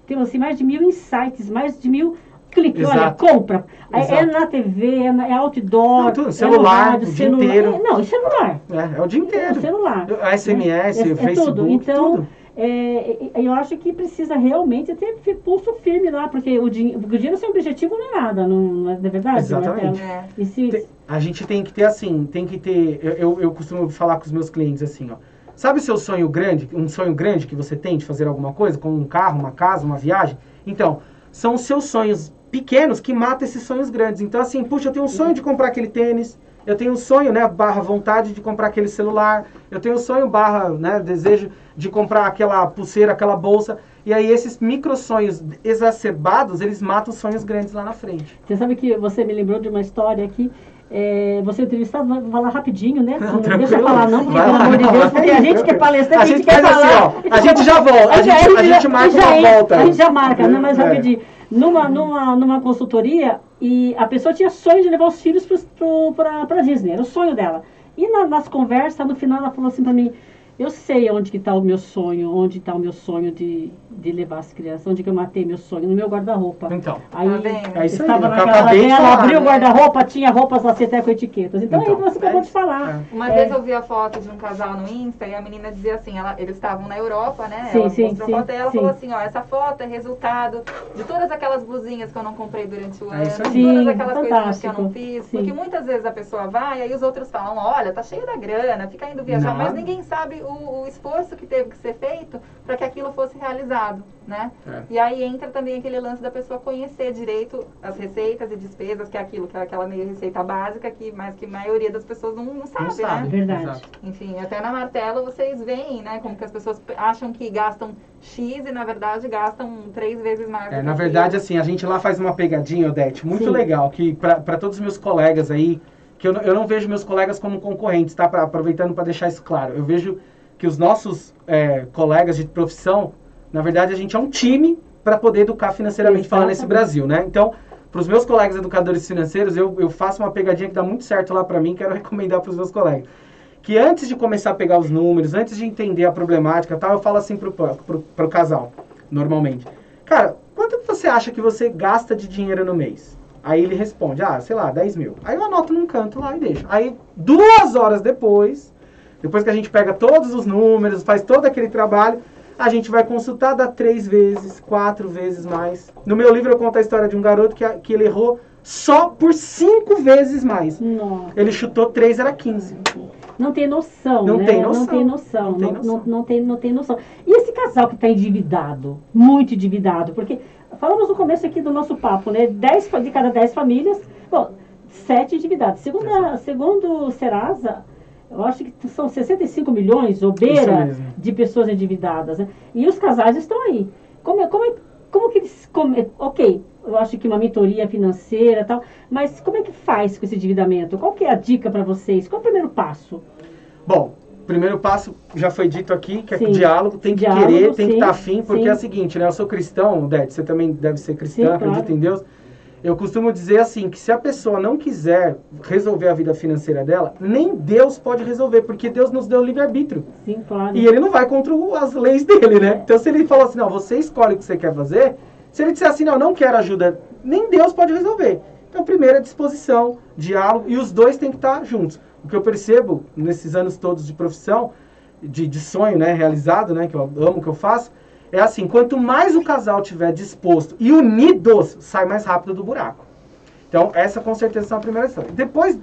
temos assim, mais de 1.000 insights, mais de 1.000 cliques. Olha, compra. É na TV, é outdoor, não, tudo, celular, rádio, o dia inteiro. Não, celular. É o dia inteiro. É o celular. SMS, Facebook, tudo. Então, tudo. Eu acho que precisa realmente ter pulso firme lá, porque o dinheiro sem objetivo não é nada, não é verdade? Exatamente. A gente tem que ter assim, eu costumo falar com os meus clientes assim, ó. Sabe o seu sonho grande, um sonho grande que você tem de fazer alguma coisa, como um carro, uma casa, uma viagem? Então, são os seus sonhos pequenos que matam esses sonhos grandes. Então assim, puxa, eu tenho um sonho de comprar aquele tênis, eu tenho um sonho, né, barra vontade de comprar aquele celular, eu tenho um sonho, barra, né, desejo de comprar aquela pulseira, aquela bolsa, e aí esses micro sonhos exacerbados, eles matam os sonhos grandes lá na frente. Você sabe que você me lembrou de uma história aqui, você entrevistado, vai falar rapidinho, né? Não deixa eu falar não, porque pelo amor de Deus, porque a gente que é palestrante, a gente quer faz falar. assim, ó, a gente já volta, a gente marca uma volta. A gente já marca, né, mas rapidinho. Numa consultoria, e a pessoa tinha sonho de levar os filhos pra Disney, era o sonho dela. E nas conversas, no final, ela falou assim pra mim, eu sei onde que está o meu sonho, onde está o meu sonho de levar as crianças, onde que eu matei meu sonho, no meu guarda-roupa. Então, aí é isso aí, estava eu naquela acabei de dela, falar, abriu o né? guarda-roupa, tinha roupas assim até com etiquetas. Então, aí você acabou de falar. Uma vez eu vi a foto de um casal no Insta e a menina dizia assim, eles estavam na Europa, né? Ela mostrou a foto e ela falou assim, ó, essa foto é resultado de todas aquelas blusinhas que eu não comprei durante o ano, de todas aquelas coisas que eu não fiz. Porque muitas vezes a pessoa vai e aí os outros falam, olha, tá cheio da grana, fica indo viajar, mas ninguém sabe o esforço que teve que ser feito para que aquilo fosse realizado, né? E aí entra também aquele lance da pessoa conhecer direito as receitas e despesas, que é aquilo, que é aquela meio receita básica, mas que a maioria das pessoas não sabe, né? Verdade. Exato. Enfim, até na Martelo vocês veem, né? Como que as pessoas acham que gastam X e na verdade gastam 3 vezes mais. Na verdade, assim, a gente lá faz uma pegadinha, Odete, muito legal, que para todos os meus colegas aí, que eu não vejo meus colegas como concorrentes, tá? Aproveitando para deixar isso claro, eu vejo que os nossos colegas de profissão, na verdade, a gente é um time para poder educar financeiramente falando nesse Brasil, né? Então, para os meus colegas educadores financeiros, eu faço uma pegadinha que dá muito certo lá para mim, quero recomendar para os meus colegas. Que antes de começar a pegar os números, antes de entender a problemática e tal, eu falo assim pro casal, normalmente. Cara, quanto que você acha que você gasta de dinheiro no mês? Aí ele responde, sei lá, 10 mil. Aí eu anoto num canto lá e deixo. Aí 2 horas depois que a gente pega todos os números, faz todo aquele trabalho, a gente vai consultar, dá 3 vezes, 4 vezes mais. No meu livro eu conto a história de um garoto que ele errou só por 5 vezes mais. Nossa. Ele chutou 3, era 15. Não tem noção, Não né? tem noção. Não tem noção. Não tem noção. Não tem noção. E esse casal que está endividado, muito endividado, porque falamos no começo aqui do nosso papo, né? 10 de cada 10 famílias, 7 endividados. Segundo o Serasa, eu acho que são 65 milhões, ou beira, de pessoas endividadas, né? E os casais estão aí. Como que eles... Ok, eu acho que uma mentoria financeira e tal, mas como é que faz com esse endividamento? Qual que é a dica para vocês? Qual é o primeiro passo? Bom, o primeiro passo já foi dito aqui, que é o diálogo, tem que querer, tem que estar afim, porque é o seguinte, né? Eu sou cristão, Odete, você também deve ser cristã, acredita em Deus. Eu costumo dizer assim, que se a pessoa não quiser resolver a vida financeira dela, nem Deus pode resolver, porque Deus nos deu livre-arbítrio. Sim, claro. E ele não vai contra as leis dele, né? Então se ele falou assim, não, você escolhe o que você quer fazer, se ele disser assim, não quero ajuda, nem Deus pode resolver. Então primeiro é disposição, diálogo, e os dois têm que estar juntos. O que eu percebo nesses anos todos de profissão, de sonho, né, realizado, né, que eu amo o que eu faço, é assim, quanto mais o casal tiver disposto e unidos, sai mais rápido do buraco. Então, essa com certeza é a primeira lição. Depois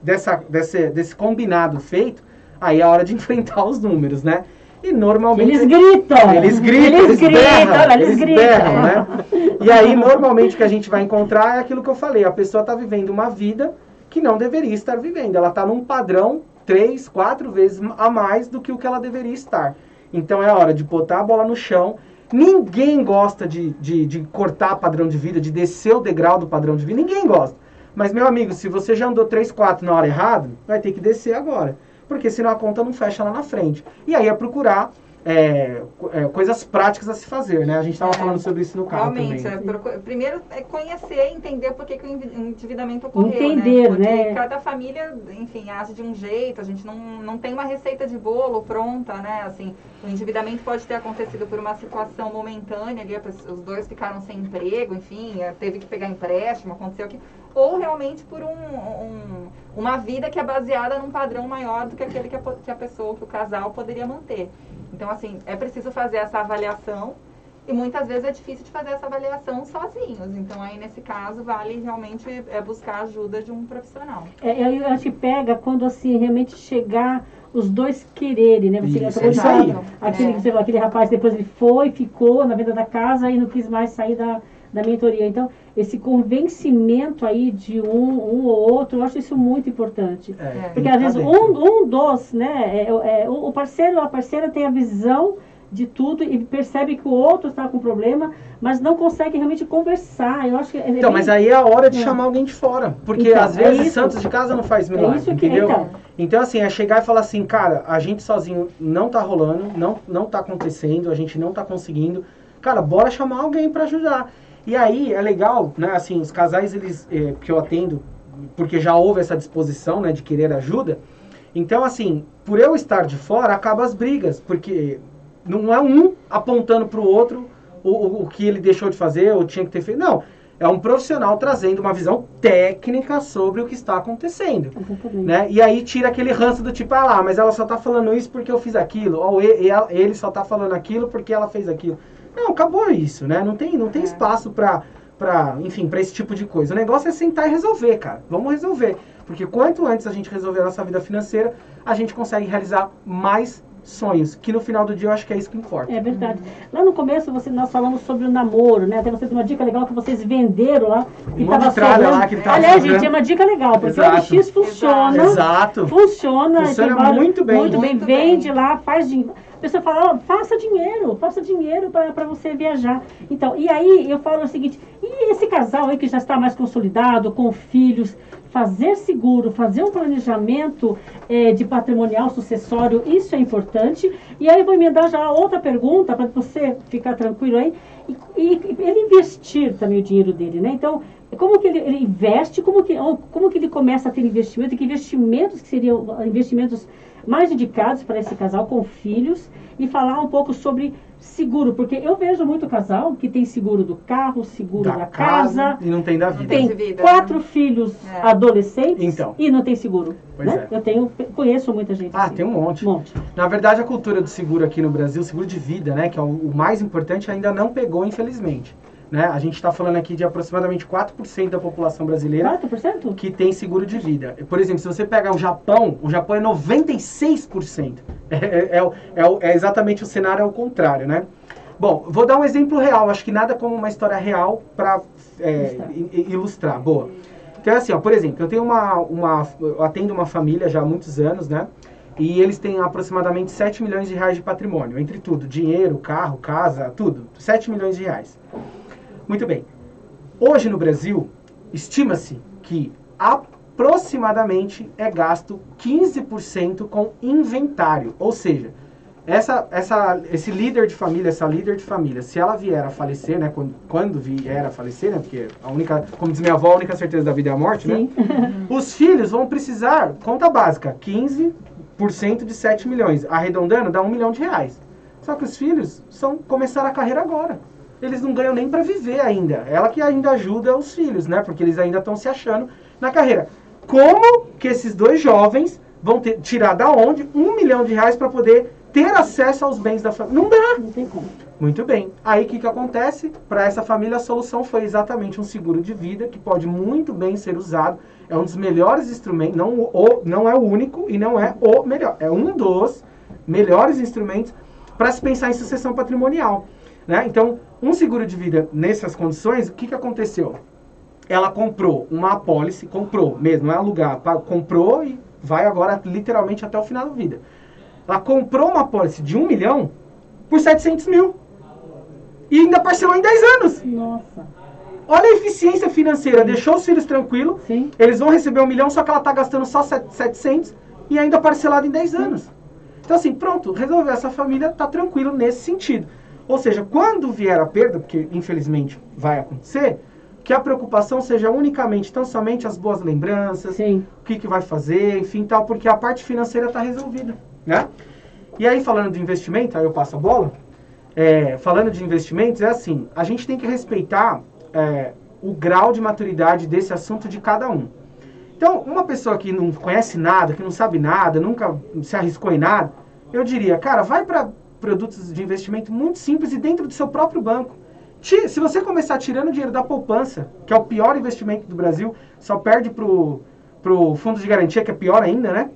desse combinado feito, aí é a hora de enfrentar os números, né? E normalmente... Eles gritam! Eles gritam, Eles gritam! né? E aí, normalmente, o que a gente vai encontrar é aquilo que eu falei. A pessoa está vivendo uma vida que não deveria estar vivendo. Ela está num padrão 3, 4 vezes a mais do que o que ela deveria estar. Então, é a hora de botar a bola no chão. Ninguém gosta de cortar padrão de vida, de descer o degrau do padrão de vida. Ninguém gosta. Mas, meu amigo, se você já andou 3, 4 na hora errada, vai ter que descer agora. Porque senão a conta não fecha lá na frente. E aí é procurar coisas práticas a se fazer, né? A gente estava falando sobre isso no carro realmente, também. Primeiro é conhecer e entender por que o endividamento ocorreu, Entender, né? Porque né? cada família, enfim, age de um jeito, a gente não tem uma receita de bolo pronta, né? Assim, o endividamento pode ter acontecido por uma situação momentânea, ali, os dois ficaram sem emprego, enfim, teve que pegar empréstimo, aconteceu aqui, ou realmente por uma vida que é baseada num padrão maior do que aquele que a pessoa, que o casal poderia manter. Então, assim, é preciso fazer essa avaliação e muitas vezes é difícil de fazer essa avaliação sozinhos. Então, aí, nesse caso, vale realmente buscar a ajuda de um profissional. Eu acho que pega quando, assim, realmente chegar os dois quererem, né? Você Isso, acabou de isso aí. falar, aquele rapaz, depois ele ficou na venda da casa e não quis mais sair da mentoria. Então, esse convencimento aí de um ou outro, eu acho isso muito importante. Porque às vezes um dos, né, o parceiro ou a parceira tem a visão de tudo e percebe que o outro está com problema, mas não consegue realmente conversar. Eu acho que então, mas aí é a hora de chamar alguém de fora. Porque então, às vezes santos de casa não faz milagre, entendeu? Então, assim, é chegar e falar assim, cara, a gente sozinho não tá rolando, não tá acontecendo, a gente não tá conseguindo. Cara, bora chamar alguém para ajudar. E aí é legal, né, assim, os casais, eles, que eu atendo, porque já houve essa disposição, né, de querer ajuda. Então, assim, por eu estar de fora, acabam as brigas, porque não é um apontando para o outro o que ele deixou de fazer ou tinha que ter feito. Não, é um profissional trazendo uma visão técnica sobre o que está acontecendo. Né? E aí tira aquele ranço do tipo, mas ela só está falando isso porque eu fiz aquilo, ou ele só está falando aquilo porque ela fez aquilo. Não, acabou isso, né? Não tem espaço enfim, para esse tipo de coisa. O negócio é sentar e resolver, cara. Vamos resolver. Porque quanto antes a gente resolver a nossa vida financeira, a gente consegue realizar mais sonhos, que no final do dia eu acho que é isso que importa. É verdade. Lá no começo nós falamos sobre o namoro, né? Até vocês uma dica legal que vocês venderam lá. Que tava lá que tava aliás, gente, é uma dica legal, porque o OLX funciona. Exato. Funciona muito bem. Muito bem. Vende lá, faz dinheiro. A pessoa fala, faça dinheiro para você viajar. Então, e aí eu falo o seguinte, e esse casal aí que já está mais consolidado, com filhos, fazer seguro, fazer um planejamento de patrimonial sucessório, isso é importante. E aí eu vou emendar já outra pergunta, para você ficar tranquilo aí, e ele investir também o dinheiro dele, né? Então, como que ele investe, como que ele começa a ter investimento, que investimentos que seriam investimentos mais indicados para esse casal com filhos, e falar um pouco sobre seguro, porque eu vejo muito casal que tem seguro do carro, seguro da casa e não tem da vida. Tem 4 filhos adolescentes e não tem seguro. Pois né? Eu conheço muita gente assim. Tem um monte. Na verdade, a cultura do seguro aqui no Brasil, seguro de vida, né, que é o mais importante, ainda não pegou, infelizmente. Né? A gente está falando aqui de aproximadamente 4% da população brasileira 4%? Que tem seguro de vida. Por exemplo, se você pegar o Japão é 96%. É exatamente o cenário ao contrário, né? Bom, vou dar um exemplo real. Acho que nada como uma história real para ilustrar. Boa. Então, assim, por exemplo, eu tenho eu atendo uma família já há muitos anos, né? E eles têm aproximadamente 7 milhões de reais de patrimônio, entre tudo, dinheiro, carro, casa, tudo. 7 milhões de reais. Muito bem. Hoje no Brasil, estima-se que aproximadamente é gasto 15% com inventário. Ou seja, esse líder de família, se ela vier a falecer, né, quando vier a falecer, né, porque como diz minha avó, a única certeza da vida é a morte, né? Os filhos vão precisar, conta básica, 15% de 7 milhões. Arredondando, dá 1 milhão de reais. Só que os filhos começaram a carreira agora. Eles não ganham nem para viver ainda. Ela que ainda ajuda os filhos, né? Porque eles ainda estão se achando na carreira. Como que esses dois jovens vão tirar da onde 1 milhão de reais para poder ter acesso aos bens da família? Não dá. Não tem como. Muito bem. Aí o que acontece? Para essa família a solução foi exatamente um seguro de vida que pode muito bem ser usado. É um dos melhores instrumentos, não é o único e não é o melhor. É um dos melhores instrumentos para se pensar em sucessão patrimonial, né? Então, um seguro de vida nessas condições, o que aconteceu? Ela comprou uma apólice, comprou mesmo, não é alugar, comprou e vai agora literalmente até o final da vida. Ela comprou uma apólice de 1 milhão por 700 mil. E ainda parcelou em 10 anos. Nossa. Olha a eficiência financeira, deixou os filhos tranquilos, Sim. eles vão receber 1 milhão, só que ela está gastando só 700 e ainda parcelado em 10 anos. Então assim, pronto, resolveu, essa família está tranquila nesse sentido. Ou seja, quando vier a perda, porque infelizmente vai acontecer, que a preocupação seja unicamente, tão somente as boas lembranças, Sim. o que vai fazer, enfim, tal, porque a parte financeira está resolvida, né? E aí, falando de investimento, aí eu passo a bola, falando de investimentos, é assim, a gente tem que respeitar o grau de maturidade desse assunto de cada um. Então, uma pessoa que não conhece nada, que não sabe nada, nunca se arriscou em nada, eu diria, cara, vai para produtos de investimento muito simples e dentro do seu próprio banco. Se você começar tirando dinheiro da poupança, que é o pior investimento do Brasil, só perde pro fundo de garantia, que é pior ainda, né?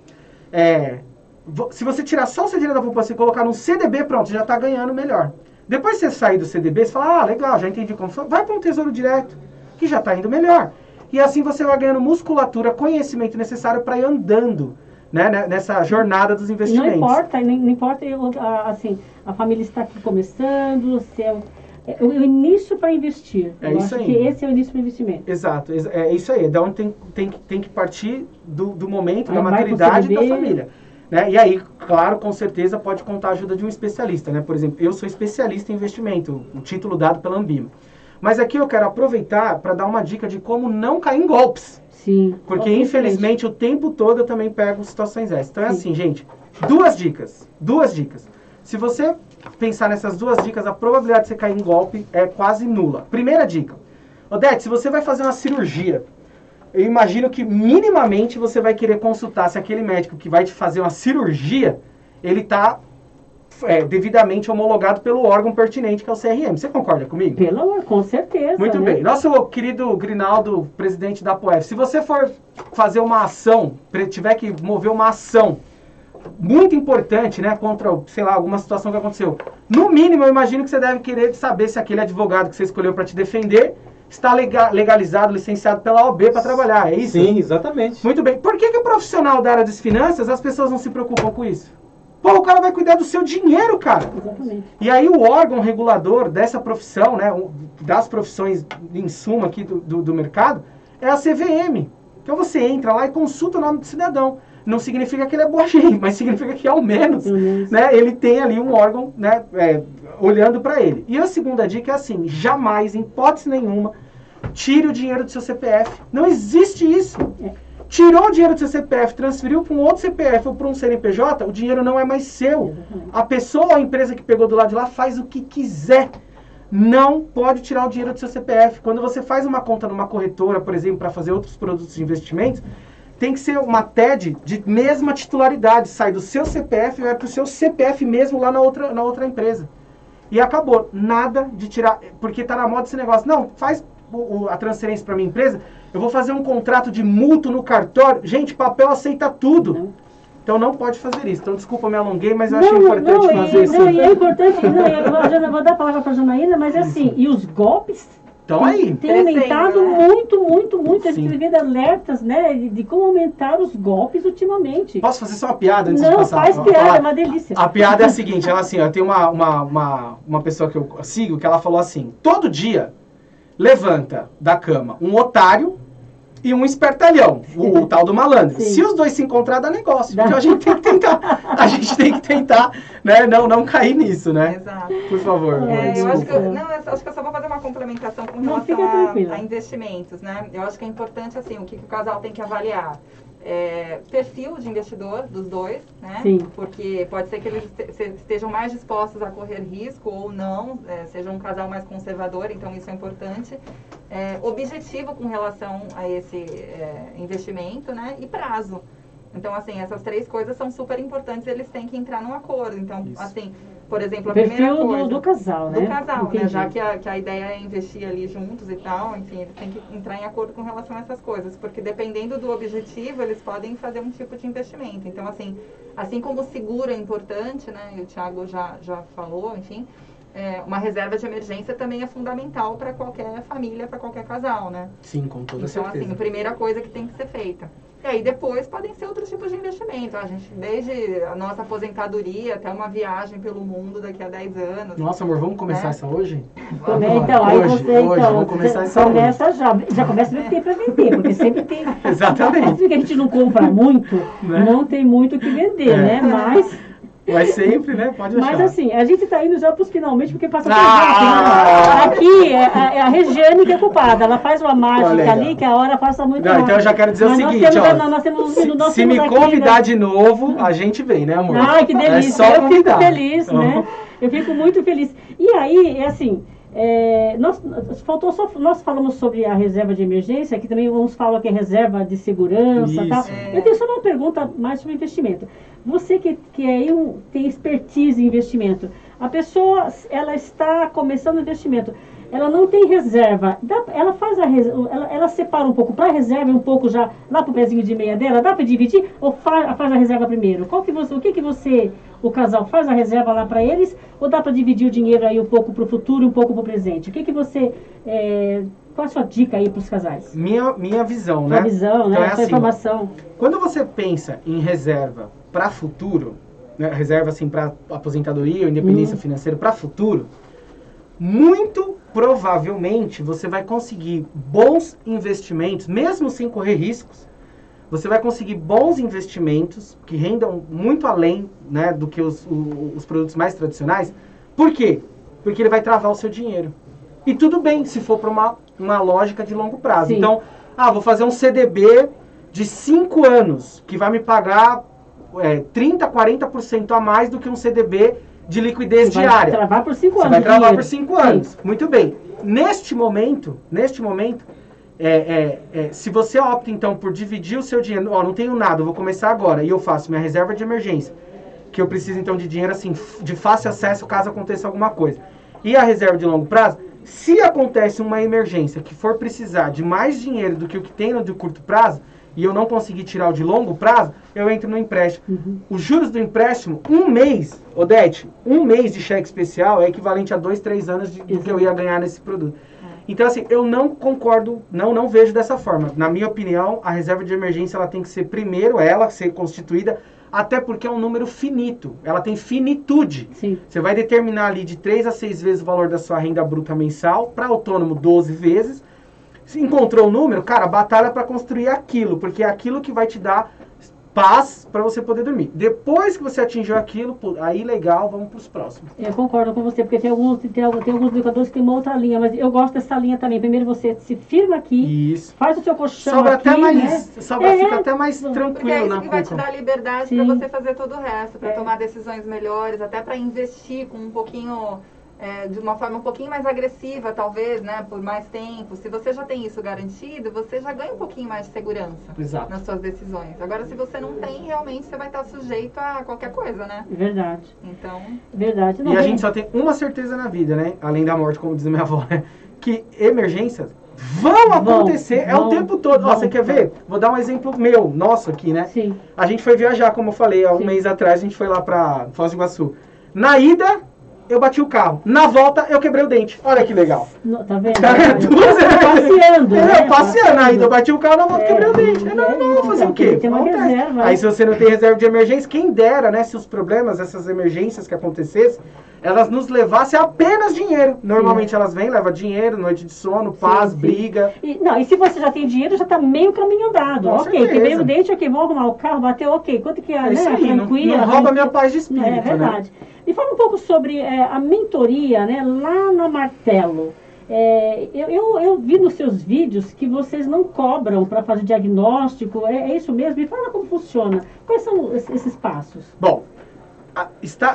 Se você tirar só o seu dinheiro da poupança e colocar num CDB, pronto, já está ganhando melhor. Depois que você sair do CDB, você fala, legal, já entendi como foi. Vai para um tesouro direto, que já está indo melhor. E assim você vai ganhando musculatura, conhecimento necessário para ir andando, né, nessa jornada dos investimentos. Não importa, assim, a família está aqui começando, se é o início para investir. Eu acho que esse é o início para investimento. Exato, é isso aí. Da onde tem que partir do momento, da maturidade da família. Né? E aí, claro, com certeza pode contar a ajuda de um especialista. Né? Por exemplo, eu sou especialista em investimento, o título dado pela Ambima. Mas aqui eu quero aproveitar para dar uma dica de como não cair em golpes. Sim. Porque, infelizmente, o tempo todo eu também pego situações essas. Então é assim, gente, duas dicas. Se você pensar nessas duas dicas, a probabilidade de você cair em golpe é quase nula. Primeira dica. Odete, se você vai fazer uma cirurgia, eu imagino que minimamente você vai querer consultar se aquele médico que vai te fazer uma cirurgia, ele está devidamente homologado pelo órgão pertinente, que é o CRM. Você concorda comigo? Com certeza. Muito bem. Nosso querido Grinaldo, presidente da Apoef, se você for fazer uma ação, tiver que mover uma ação muito importante, né, contra, sei lá, alguma situação que aconteceu, no mínimo eu imagino que você deve querer saber se aquele advogado que você escolheu para te defender está legalizado, licenciado pela OAB para trabalhar, é isso? Sim, exatamente. Muito bem. Por que o profissional da área das finanças, as pessoas não se preocupam com isso? Pô, o cara vai cuidar do seu dinheiro, cara. Exatamente. E aí o órgão regulador dessa profissão, né, das profissões em suma aqui do mercado, é a CVM. Então você entra lá e consulta o nome do cidadão. Não significa que ele é boa gente, mas significa que ao menos, né, ele tem ali um órgão, né, olhando para ele. E a segunda dica é assim, jamais, em hipótese nenhuma, tire o dinheiro do seu CPF. Não existe isso. Tirou o dinheiro do seu CPF, transferiu para um outro CPF ou para um CNPJ, o dinheiro não é mais seu. A pessoa ou a empresa que pegou do lado de lá faz o que quiser. Não pode tirar o dinheiro do seu CPF. Quando você faz uma conta numa corretora, por exemplo, para fazer outros produtos de investimentos, tem que ser uma TED de mesma titularidade. Sai do seu CPF e vai para o seu CPF mesmo lá na outra empresa. E acabou. Nada de tirar, porque está na moda esse negócio. Não, faz a transferência para minha empresa, eu vou fazer um contrato de mútuo no cartório. Gente, papel aceita tudo. Então não pode fazer isso. Então desculpa, eu me alonguei, mas eu achei importante fazer isso. Não, e é importante, eu vou dar a palavra para a Janaína, mas é assim, e os golpes então aí tem aumentado muito. A gente Sim. vê alertas, né, de como aumentar os golpes ultimamente. Posso fazer só uma piada antes de Não, passar? faz piada, é uma delícia. A piada é a seguinte, ela assim, eu tenho uma pessoa que eu sigo, que ela falou assim, todo dia levanta da cama um otário e um espertalhão, o tal do malandro. Sim. Se os dois se encontrar, dá negócio. Então a gente tem que tentar, né, não cair nisso, né? Exato. Por favor. Eu acho que Desculpa. acho que eu só vou fazer uma complementação com Não, fica relação tranquila. a investimentos, né? Eu acho que é importante, assim, o que o casal tem que avaliar. Perfil de investidor dos dois, né? Sim. Porque pode ser que eles estejam mais dispostos a correr risco ou não, seja um casal mais conservador, então isso é importante. Objetivo com relação a esse investimento, né? E prazo. Então, assim, essas três coisas são super importantes, eles têm que entrar num acordo. Então, Isso. assim, por exemplo, a Perfil primeira coisa... do casal, né? Do casal, né? Entendi. Já que a ideia é investir ali juntos e tal, enfim, eles têm que entrar em acordo com relação a essas coisas, porque dependendo do objetivo, eles podem fazer um tipo de investimento. Então, assim como o seguro é importante, né, e o Thiago já falou, enfim, uma reserva de emergência também é fundamental para qualquer família, para qualquer casal, né? Sim, com toda Então, certeza. assim, a primeira coisa que tem que ser feita. E aí depois podem ser outros tipos de investimento. A gente, desde a nossa aposentadoria até uma viagem pelo mundo daqui a 10 anos. Nossa, amor, vamos começar essa hoje? Então, aí Hoje, você vamos começar essa começa já começa a ter para vender, porque sempre tem. Exatamente. Óbvio que a gente não compra muito, Né? não tem muito o que vender, né? Mas sempre, né? Pode achar. Mas assim, a gente está indo já para os finalmente, porque passa por Ah! rápido. Aqui é a Regiane que é culpada. Ela faz uma mágica Olha, ali que a hora passa muito Não, rápido. então eu já quero dizer Mas o nós seguinte, temos, ó. nós temos, nós Se temos me aqui, convidar né? de novo, a gente vem, né, amor? Ai, que delícia. É só Eu fico convidar. feliz, né? Uhum. Eu fico muito feliz. E aí, assim, nós falamos sobre a reserva de emergência, aqui também uns falam que é reserva de segurança e tal. Isso. Eu tenho só uma pergunta mais sobre investimento. Você que tem expertise em investimento, a pessoa, ela está começando o investimento, ela não tem reserva, ela faz ela separa um pouco para a reserva e um pouco já lá para o pezinho de meia dela, dá para dividir ou faz a reserva primeiro? O casal faz a reserva lá para eles ou dá para dividir o dinheiro aí um pouco para o futuro e um pouco para o presente? Qual a sua dica aí para os casais? Minha visão, né? Sua visão, né? Então é Sua assim, informação. quando você pensa em reserva para futuro, né, reserva assim para aposentadoria ou independência financeira para futuro, muito provavelmente você vai conseguir bons investimentos, mesmo sem correr riscos. Você vai conseguir bons investimentos que rendam muito além, né, do que os produtos mais tradicionais. Por quê? Porque ele vai travar o seu dinheiro. E tudo bem se for para uma lógica de longo prazo. Sim. Então, vou fazer um CDB de 5 anos, que vai me pagar 30%, 40% a mais do que um CDB de liquidez diária. Vai travar por 5 anos. Você vai travar dinheiro. por 5 anos. Sim. Muito bem. Neste momento, se você opta então por dividir o seu dinheiro, não tenho nada, eu vou começar agora e eu faço minha reserva de emergência, que eu preciso então de dinheiro assim, de fácil acesso caso aconteça alguma coisa. E a reserva de longo prazo, se acontece uma emergência que for precisar de mais dinheiro do que o que tem no de curto prazo, e eu não conseguir tirar o de longo prazo, eu entro no empréstimo. Uhum. Os juros do empréstimo, Odete, um mês de cheque especial é equivalente a 2, 3 anos do que eu ia ganhar nesse produto. Então, assim, eu não concordo, não vejo dessa forma. Na minha opinião, a reserva de emergência ela tem que ser primeiro, ser constituída, até porque é um número finito. Ela tem finitude. Sim. Você vai determinar ali de 3 a 6 vezes o valor da sua renda bruta mensal, para autônomo 12 vezes. Se encontrou o número, cara, batalha para construir aquilo, porque é aquilo que vai te dar paz para você poder dormir. Depois que você atingiu aquilo, aí legal, vamos para os próximos. Eu concordo com você, porque tem alguns indicadores que tem uma outra linha, mas eu gosto dessa linha também. Primeiro você se firma aqui, Isso. faz o seu colchão Sobra aqui, até mais, né? fica até mais Porque é tranquilo isso na que vai te conta. dar liberdade Sim. para você fazer todo o resto, para É. tomar decisões melhores, até para investir com um pouquinho, de uma forma um pouquinho mais agressiva, talvez, né, por mais tempo. Se você já tem isso garantido, você já ganha um pouquinho mais de segurança Exato. nas suas decisões. Agora, se você não tem, realmente você vai estar sujeito a qualquer coisa, né? Verdade, Então, verdade. Não, E a tem- gente só tem uma certeza na vida, né? Além da morte, como diz a minha avó, né? Que emergências vão acontecer, é o vão, tempo todo. Ó, vão. você quer ver? Vou dar um exemplo nosso aqui, né? Sim. A gente foi viajar, como eu falei, há um Sim. mês atrás, a gente foi lá pra Foz do Iguaçu. Na ida, eu bati o carro. Na volta, eu quebrei o dente. Olha que legal. Tá vendo? Tá vendo? Passeando, né? Passeando. Na ida, eu bati o carro, na volta, quebrei o dente. É normal então, fazer o quê? tem que ter uma Acontece. reserva, Aí né? se você não tem reserva de emergência, quem dera, né? Se os problemas, essas emergências que acontecessem, elas nos levassem apenas dinheiro. Normalmente elas vêm, levam dinheiro, noite de sono, paz, sim. briga. E se você já tem dinheiro, já tá meio caminho andado. Com Ok, certeza. quebrei o dente, ok, vamos arrumar o carro, bateu, ok. Quanto que é, É isso né? aí, não rouba tranquila. minha paz de espírito, É verdade. Me fala um pouco sobre a mentoria, né, lá na Martelo. Eu vi nos seus vídeos que vocês não cobram para fazer diagnóstico, é isso mesmo? Me fala como funciona. Quais são esses passos? Bom,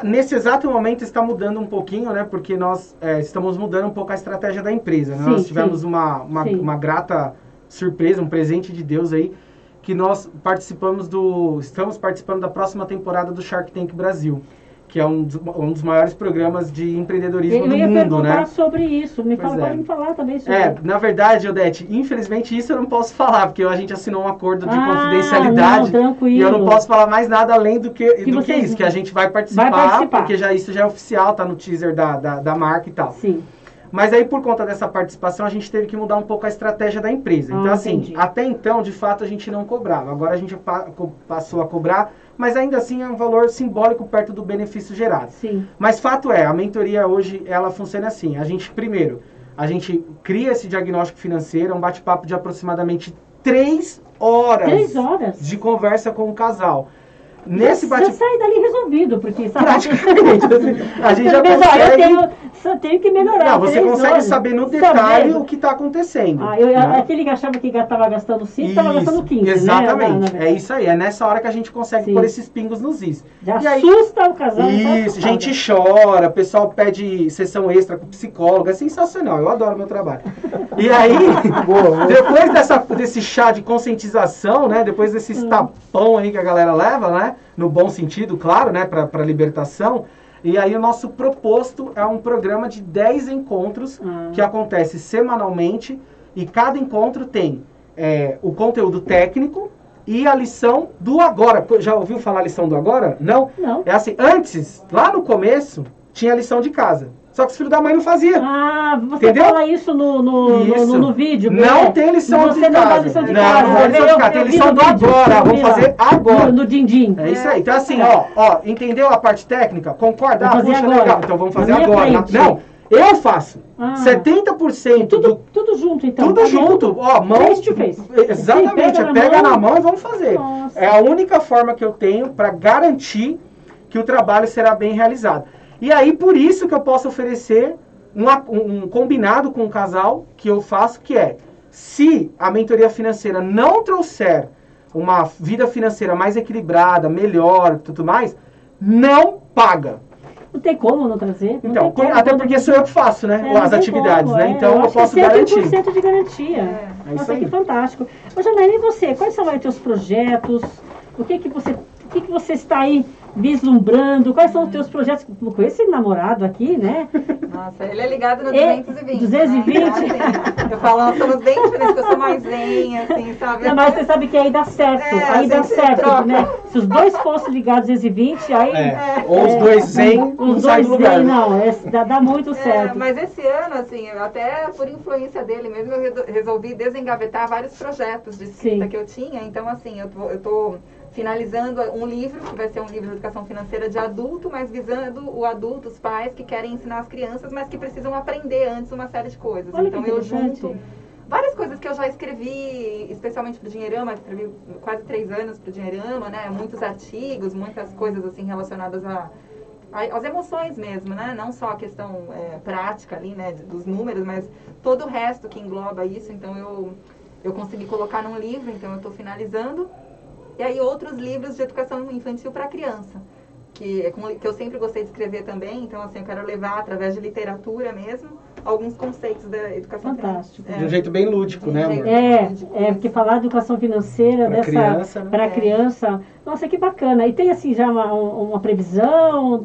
nesse exato momento está mudando um pouquinho, né? Porque nós estamos mudando um pouco a estratégia da empresa. Né? Sim, Nós tivemos sim. uma grata surpresa, um presente de Deus aí, que nós estamos participando da próxima temporada do Shark Tank Brasil. que é um dos maiores programas de empreendedorismo Eu do ia mundo, perguntar né? sobre isso. Pois é. Pode me falar também sobre Na verdade, Odete, infelizmente isso eu não posso falar, porque a gente assinou um acordo de não, confidencialidade tranquilo. e eu não posso falar mais nada além do que vocês- isso, que a gente vai participar, porque isso já é oficial, tá no teaser da marca e tal. Sim. Mas aí, por conta dessa participação, a gente teve que mudar um pouco a estratégia da empresa. Então, assim, entendi. até então, de fato, a gente não cobrava. Agora a gente passou a cobrar, mas ainda assim é um valor simbólico perto do benefício gerado. Sim. Mas fato é, a mentoria hoje, ela funciona assim. A gente cria esse diagnóstico financeiro, um bate-papo de aproximadamente 3 horas. 3 horas? De conversa com o casal. Já sai dali resolvido, porque sabe? Praticamente. A gente já Mas, consegue... eu tenho que melhorar. Não, você consegue saber no detalhe o que está acontecendo. Né? Aquele que achava que estava gastando 5, estava gastando 15, exatamente. né? É isso aí. É nessa hora que a gente consegue pôr esses pingos nos is. Já assusta o casal. Isso, a gente chora, o pessoal pede sessão extra com psicólogo. É sensacional, eu adoro meu trabalho. E aí, depois desse chá de conscientização, né? Depois desse tapão aí que a galera leva, né? No bom sentido, claro, né? Para libertação. E aí o nosso proposto é um programa de 10 encontros que acontece semanalmente e cada encontro tem o conteúdo técnico e a lição do agora. Já ouviu falar a lição do agora? Não? Não. É assim, antes, lá no começo, tinha a lição de casa. Só que os filhos da mãe não faziam. Você entendeu? fala isso no vídeo. Não tem lição de casa. Não dá lição de casa. Não, lição de casa. Tem lição do agora. Vamos fazer agora. No din-din. É isso aí. Então assim, ó, entendeu a parte técnica? Concorda? Vamos fazer agora. Legal. Então vamos fazer Na minha agora. frente. Não, eu faço. 70% tudo junto, então. Tudo junto. Ó, mão. Face to face. Exatamente. Pega na mão e vamos fazer. Nossa. É a única forma que eu tenho para garantir que o trabalho será bem realizado. E aí, por isso que eu posso oferecer um combinado com o casal que eu faço, que é, se a mentoria financeira não trouxer uma vida financeira mais equilibrada, melhor, tudo mais, não paga. Não tem como não trazer. Então, até porque sou eu que faço, né? As atividades, né? Então eu posso garantir. 100% de garantia. Nossa, que fantástico. Ô, Janaína, e você? Quais são aí os teus projetos? O que você está aí vislumbrando? Quais são os teus projetos? Com esse namorado aqui, né? Nossa, ele é ligado no 220. 220? Né? Então, assim, eu falo, nós somos bem diferentes, eu sou mais zen, assim, sabe? Não, mas você sabe que aí dá certo. Aí dá certo, né? Se os dois fossem ligados 220, aí... Ou os dois zen, não sai do lugar. Não, dá muito certo. Mas esse ano, assim, até por influência dele mesmo, eu resolvi desengavetar vários projetos de escrita que eu tinha. Então, assim, eu tô finalizando um livro, que vai ser um livro de educação financeira de adulto, mas visando o adulto, os pais que querem ensinar as crianças, mas que precisam aprender antes uma série de coisas. Olha, então eu junto várias coisas que eu já escrevi, especialmente para o Dinheirama, escrevi quase 3 anos para o Dinheirama, né? Muitos artigos, muitas coisas assim relacionadas às emoções mesmo, né? Não só a questão prática ali, né? Dos números, mas todo o resto que engloba isso. Então eu consegui colocar num livro, então eu estou finalizando. E aí outros livros de educação infantil para criança, que eu sempre gostei de escrever também. Então, assim, eu quero levar, através de literatura mesmo, alguns conceitos da educação Fantástico. De um jeito bem lúdico, né, amor? Porque falar de educação financeira para criança, nossa, que bacana. E tem, assim, já uma previsão...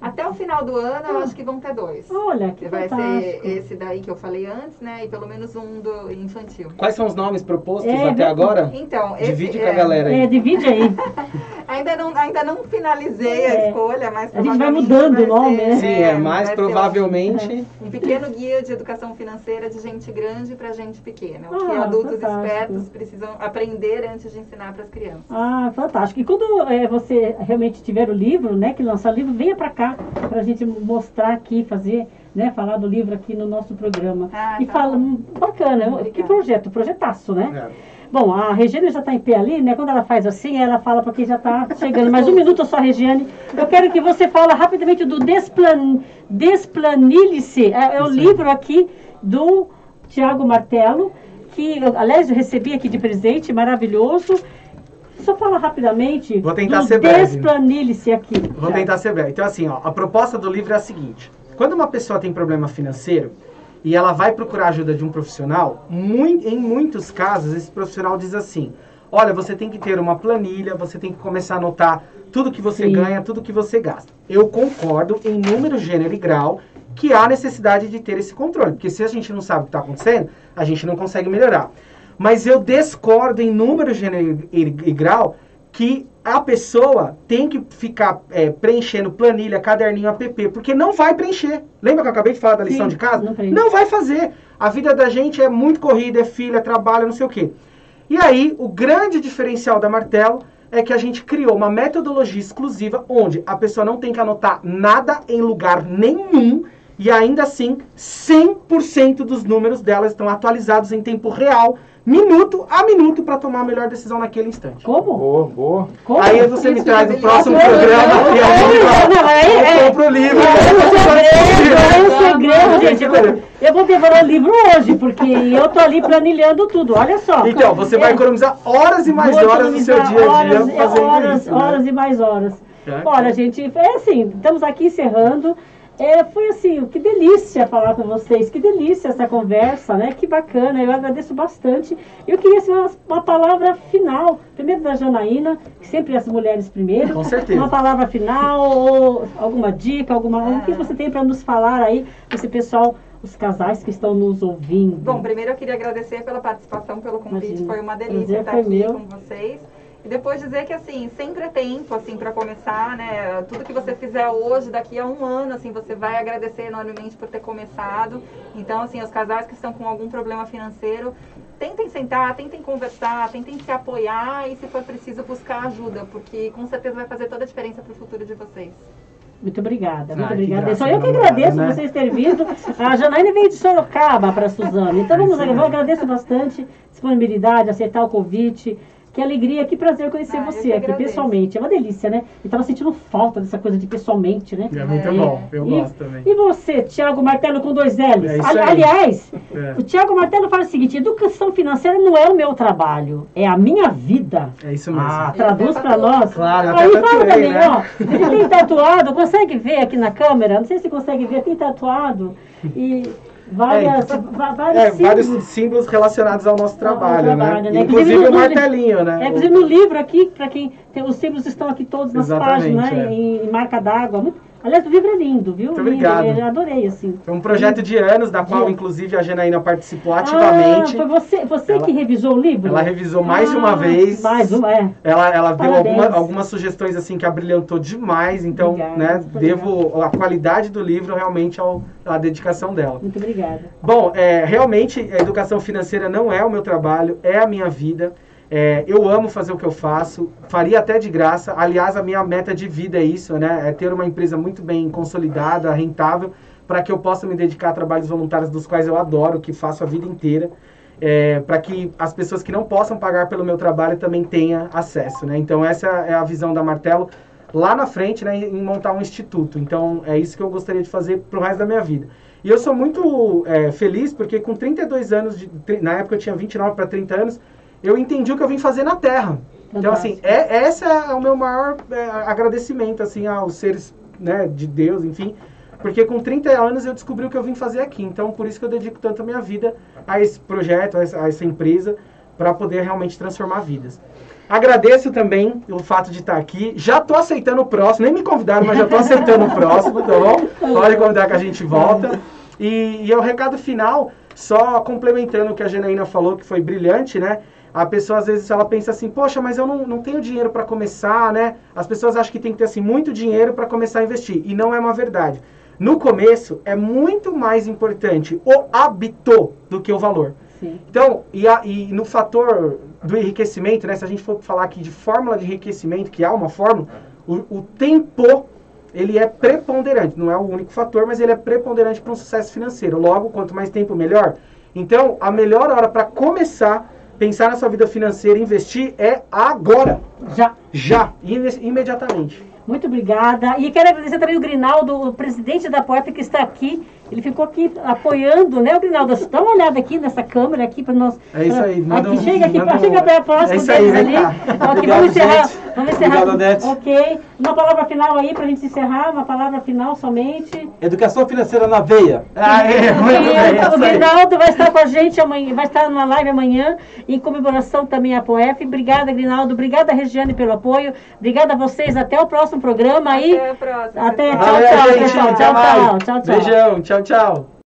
Até o final do ano, eu acho que vão ter 2. Olha, que vai fantástico. ser esse daí que eu falei antes, né? E pelo menos um do infantil. Quais são os nomes propostos até agora? Então, divide com a galera aí. Divide aí. ainda não finalizei a escolha, mas a gente vai mudando o nome, né? Sim, mais provavelmente... Um pequeno guia de educação financeira de gente grande para gente pequena. O que adultos espertos precisam aprender antes de ensinar para as crianças. Ah, fantástico. E quando você realmente tiver o livro, né, que lançar o livro, venha para cá, para a gente mostrar aqui, fazer, né, falar do livro aqui no nosso programa. Bacana, que projetaço, né? Bom, a Regiane já está em pé ali, né? Quando ela faz assim, ela fala para quem já está chegando. Mais um minuto só, Regiane. Eu quero que você fale rapidamente do Desplanilhe-se. É o livro aqui do Tiago Martello, que, aliás, eu recebi aqui de presente, maravilhoso. Só fala rapidamente. Vou tentar ser breve. Desplanilhe-se aqui. Vou tentar ser breve. Então, assim, a proposta do livro é a seguinte. Quando uma pessoa tem problema financeiro e ela vai procurar ajuda de um profissional, em muitos casos, esse profissional diz assim, olha, você tem que ter uma planilha, você tem que começar a anotar tudo que você Sim. ganha, tudo que você gasta. Eu concordo em número, gênero e grau que há necessidade de ter esse controle, porque se a gente não sabe o que está acontecendo, a gente não consegue melhorar. Mas eu discordo em número, gênero e grau que a pessoa tem que ficar preenchendo planilha, caderninho, app, porque não vai preencher. Lembra que eu acabei de falar da lição Sim, de casa? não preenche. Não vai fazer. A vida da gente é muito corrida, é filho, é trabalho, não sei o quê. E aí, o grande diferencial da Martelo é que a gente criou uma metodologia exclusiva onde a pessoa não tem que anotar nada em lugar nenhum e ainda assim 100% dos números dela estão atualizados em tempo real, minuto a minuto, para tomar a melhor decisão naquele instante. Como? Boa, boa. Como? Aí você me Isso traz que o próximo eu programa e eu compro o livro. É um segredo, gente. Eu vou devorar o livro hoje, porque eu tô ali planilhando tudo. Olha só. Então, você vai economizar horas e mais Vou horas do seu dia a dia horas, fazendo horas, isso. Né? horas e mais horas. É. Olha, gente, é assim, estamos aqui encerrando. Foi assim, que delícia falar com vocês, que delícia essa conversa, né? Que bacana, eu agradeço bastante. Eu queria assim, uma palavra final, primeiro da Janaína, que sempre as mulheres primeiro. Com certeza. Uma palavra final, ou alguma dica, o que você tem para nos falar aí, esse pessoal, os casais que estão nos ouvindo. Bom, primeiro eu queria agradecer pela participação, pelo convite. Imagina. Foi uma delícia Prazer estar foi aqui meu. com vocês. E depois dizer que, assim, sempre é tempo, assim, para começar, né? Tudo que você fizer hoje, daqui a um ano, assim, você vai agradecer enormemente por ter começado. Então, assim, os casais que estão com algum problema financeiro, tentem sentar, tentem conversar, tentem se apoiar e, se for preciso, buscar ajuda, porque com certeza vai fazer toda a diferença para o futuro de vocês. Muito obrigada, muito Ai, que obrigada. graça, Só eu que namorada, agradeço né? vocês terem vindo. A Janaína veio de Sorocaba para a Suzane. Então vamos lá, eu agradeço bastante a disponibilidade, aceitar o convite. Que alegria, que prazer conhecer Eu você que aqui agradeço. pessoalmente. É uma delícia, né? E tava sentindo falta dessa coisa de pessoalmente, né? É muito bom, eu gosto também. E você, Thiago Martelo com 2 L's? É isso aí. Aliás, É. o Thiago Martelo fala o seguinte: educação financeira não é o meu trabalho, é a minha vida. É isso mesmo. Ah, traduz para nós. Claro, eu Aí até fala tatuei, também, né? ó. Ele tem tatuado, consegue ver aqui na câmera? Não sei se consegue ver, tem tatuado. E várias vários símbolos. símbolos relacionados ao nosso trabalho, né? né? Inclusive o no- martelinho, né? inclusive no livro aqui, para quem tem, os símbolos estão aqui todos nas Exatamente, páginas, né? é. Em marca d'água. Aliás, o livro é lindo, viu? Muito Lindo, obrigado. eu adorei, assim. Foi um projeto de anos, da qual, De- inclusive, a Janaína participou ativamente. Ah, foi você Ela- que revisou o livro? Ela revisou mais de uma vez. Mais uma, é. Ela deu Parabéns. algumas sugestões assim que abrilhantou demais, então, Obrigada, né, muito devo a qualidade do livro realmente à dedicação dela. Muito obrigada. Bom, realmente a educação financeira não é o meu trabalho, é a minha vida. Eu amo fazer o que eu faço, faria até de graça. Aliás, a minha meta de vida é isso, né? É ter uma empresa muito bem consolidada, rentável, para que eu possa me dedicar a trabalhos voluntários dos quais eu adoro, que faço a vida inteira. Para que as pessoas que não possam pagar pelo meu trabalho também tenham acesso, né? Então essa é a visão da Martelo lá na frente, né, em montar um instituto. Então é isso que eu gostaria de fazer pro resto da minha vida. E eu sou muito feliz porque com 32 anos, na época eu tinha 29 para 30 anos, eu entendi o que eu vim fazer na Terra. Então assim, esse é o meu maior agradecimento assim aos seres, né, de Deus, enfim. Porque com 30 anos eu descobri o que eu vim fazer aqui. Então, por isso que eu dedico tanto a minha vida a esse projeto, a essa empresa, para poder realmente transformar vidas. Agradeço também o fato de estar aqui. Já estou aceitando o próximo. Nem me convidaram, mas já estou aceitando o próximo, tá bom? Pode convidar que a gente volta. E o recado final, só complementando o que a Janaína falou, que foi brilhante, né? A pessoa, às vezes, ela pensa assim, poxa, mas eu não tenho dinheiro para começar, né? As pessoas acham que tem que ter, assim, muito dinheiro para começar a investir. E não é uma verdade. No começo, é muito mais importante o hábito do que o valor. Sim. Então, e no fator do enriquecimento, né? Se a gente for falar aqui de fórmula de enriquecimento, que há uma fórmula, o tempo, ele é preponderante. Não é o único fator, mas ele é preponderante para um sucesso financeiro. Logo, quanto mais tempo, melhor. Então, a melhor hora para começar pensar na sua vida financeira e investir é agora. Já, imediatamente. Muito obrigada. E quero agradecer também o Grinaldo, o presidente da Poeta, que está aqui Ele ficou aqui apoiando, né, o Grinaldo? Dá uma olhada aqui nessa câmera aqui para nós. É isso aí. Aqui, chega para próximo é isso aí, deles vem ali. cá. Ok, Obrigado, vamos encerrar. gente. Vamos encerrar. Obrigado, Odete. Ok. Uma palavra final aí para a gente encerrar. Uma palavra final somente. Educação financeira na veia. Muito bem, O isso aí. Grinaldo vai estar com a gente amanhã, vai estar numa live amanhã, em comemoração também à Poef. Obrigada, Grinaldo. Obrigada, Regiane, pelo apoio. Obrigada a vocês. Até o próximo programa aí. Até a próxima. Até, pessoal. tchau, Valeu, tchau, gente. pessoal. Até Tchau, mais. tchau, tchau, tchau. Beijão. Tchau, tchau.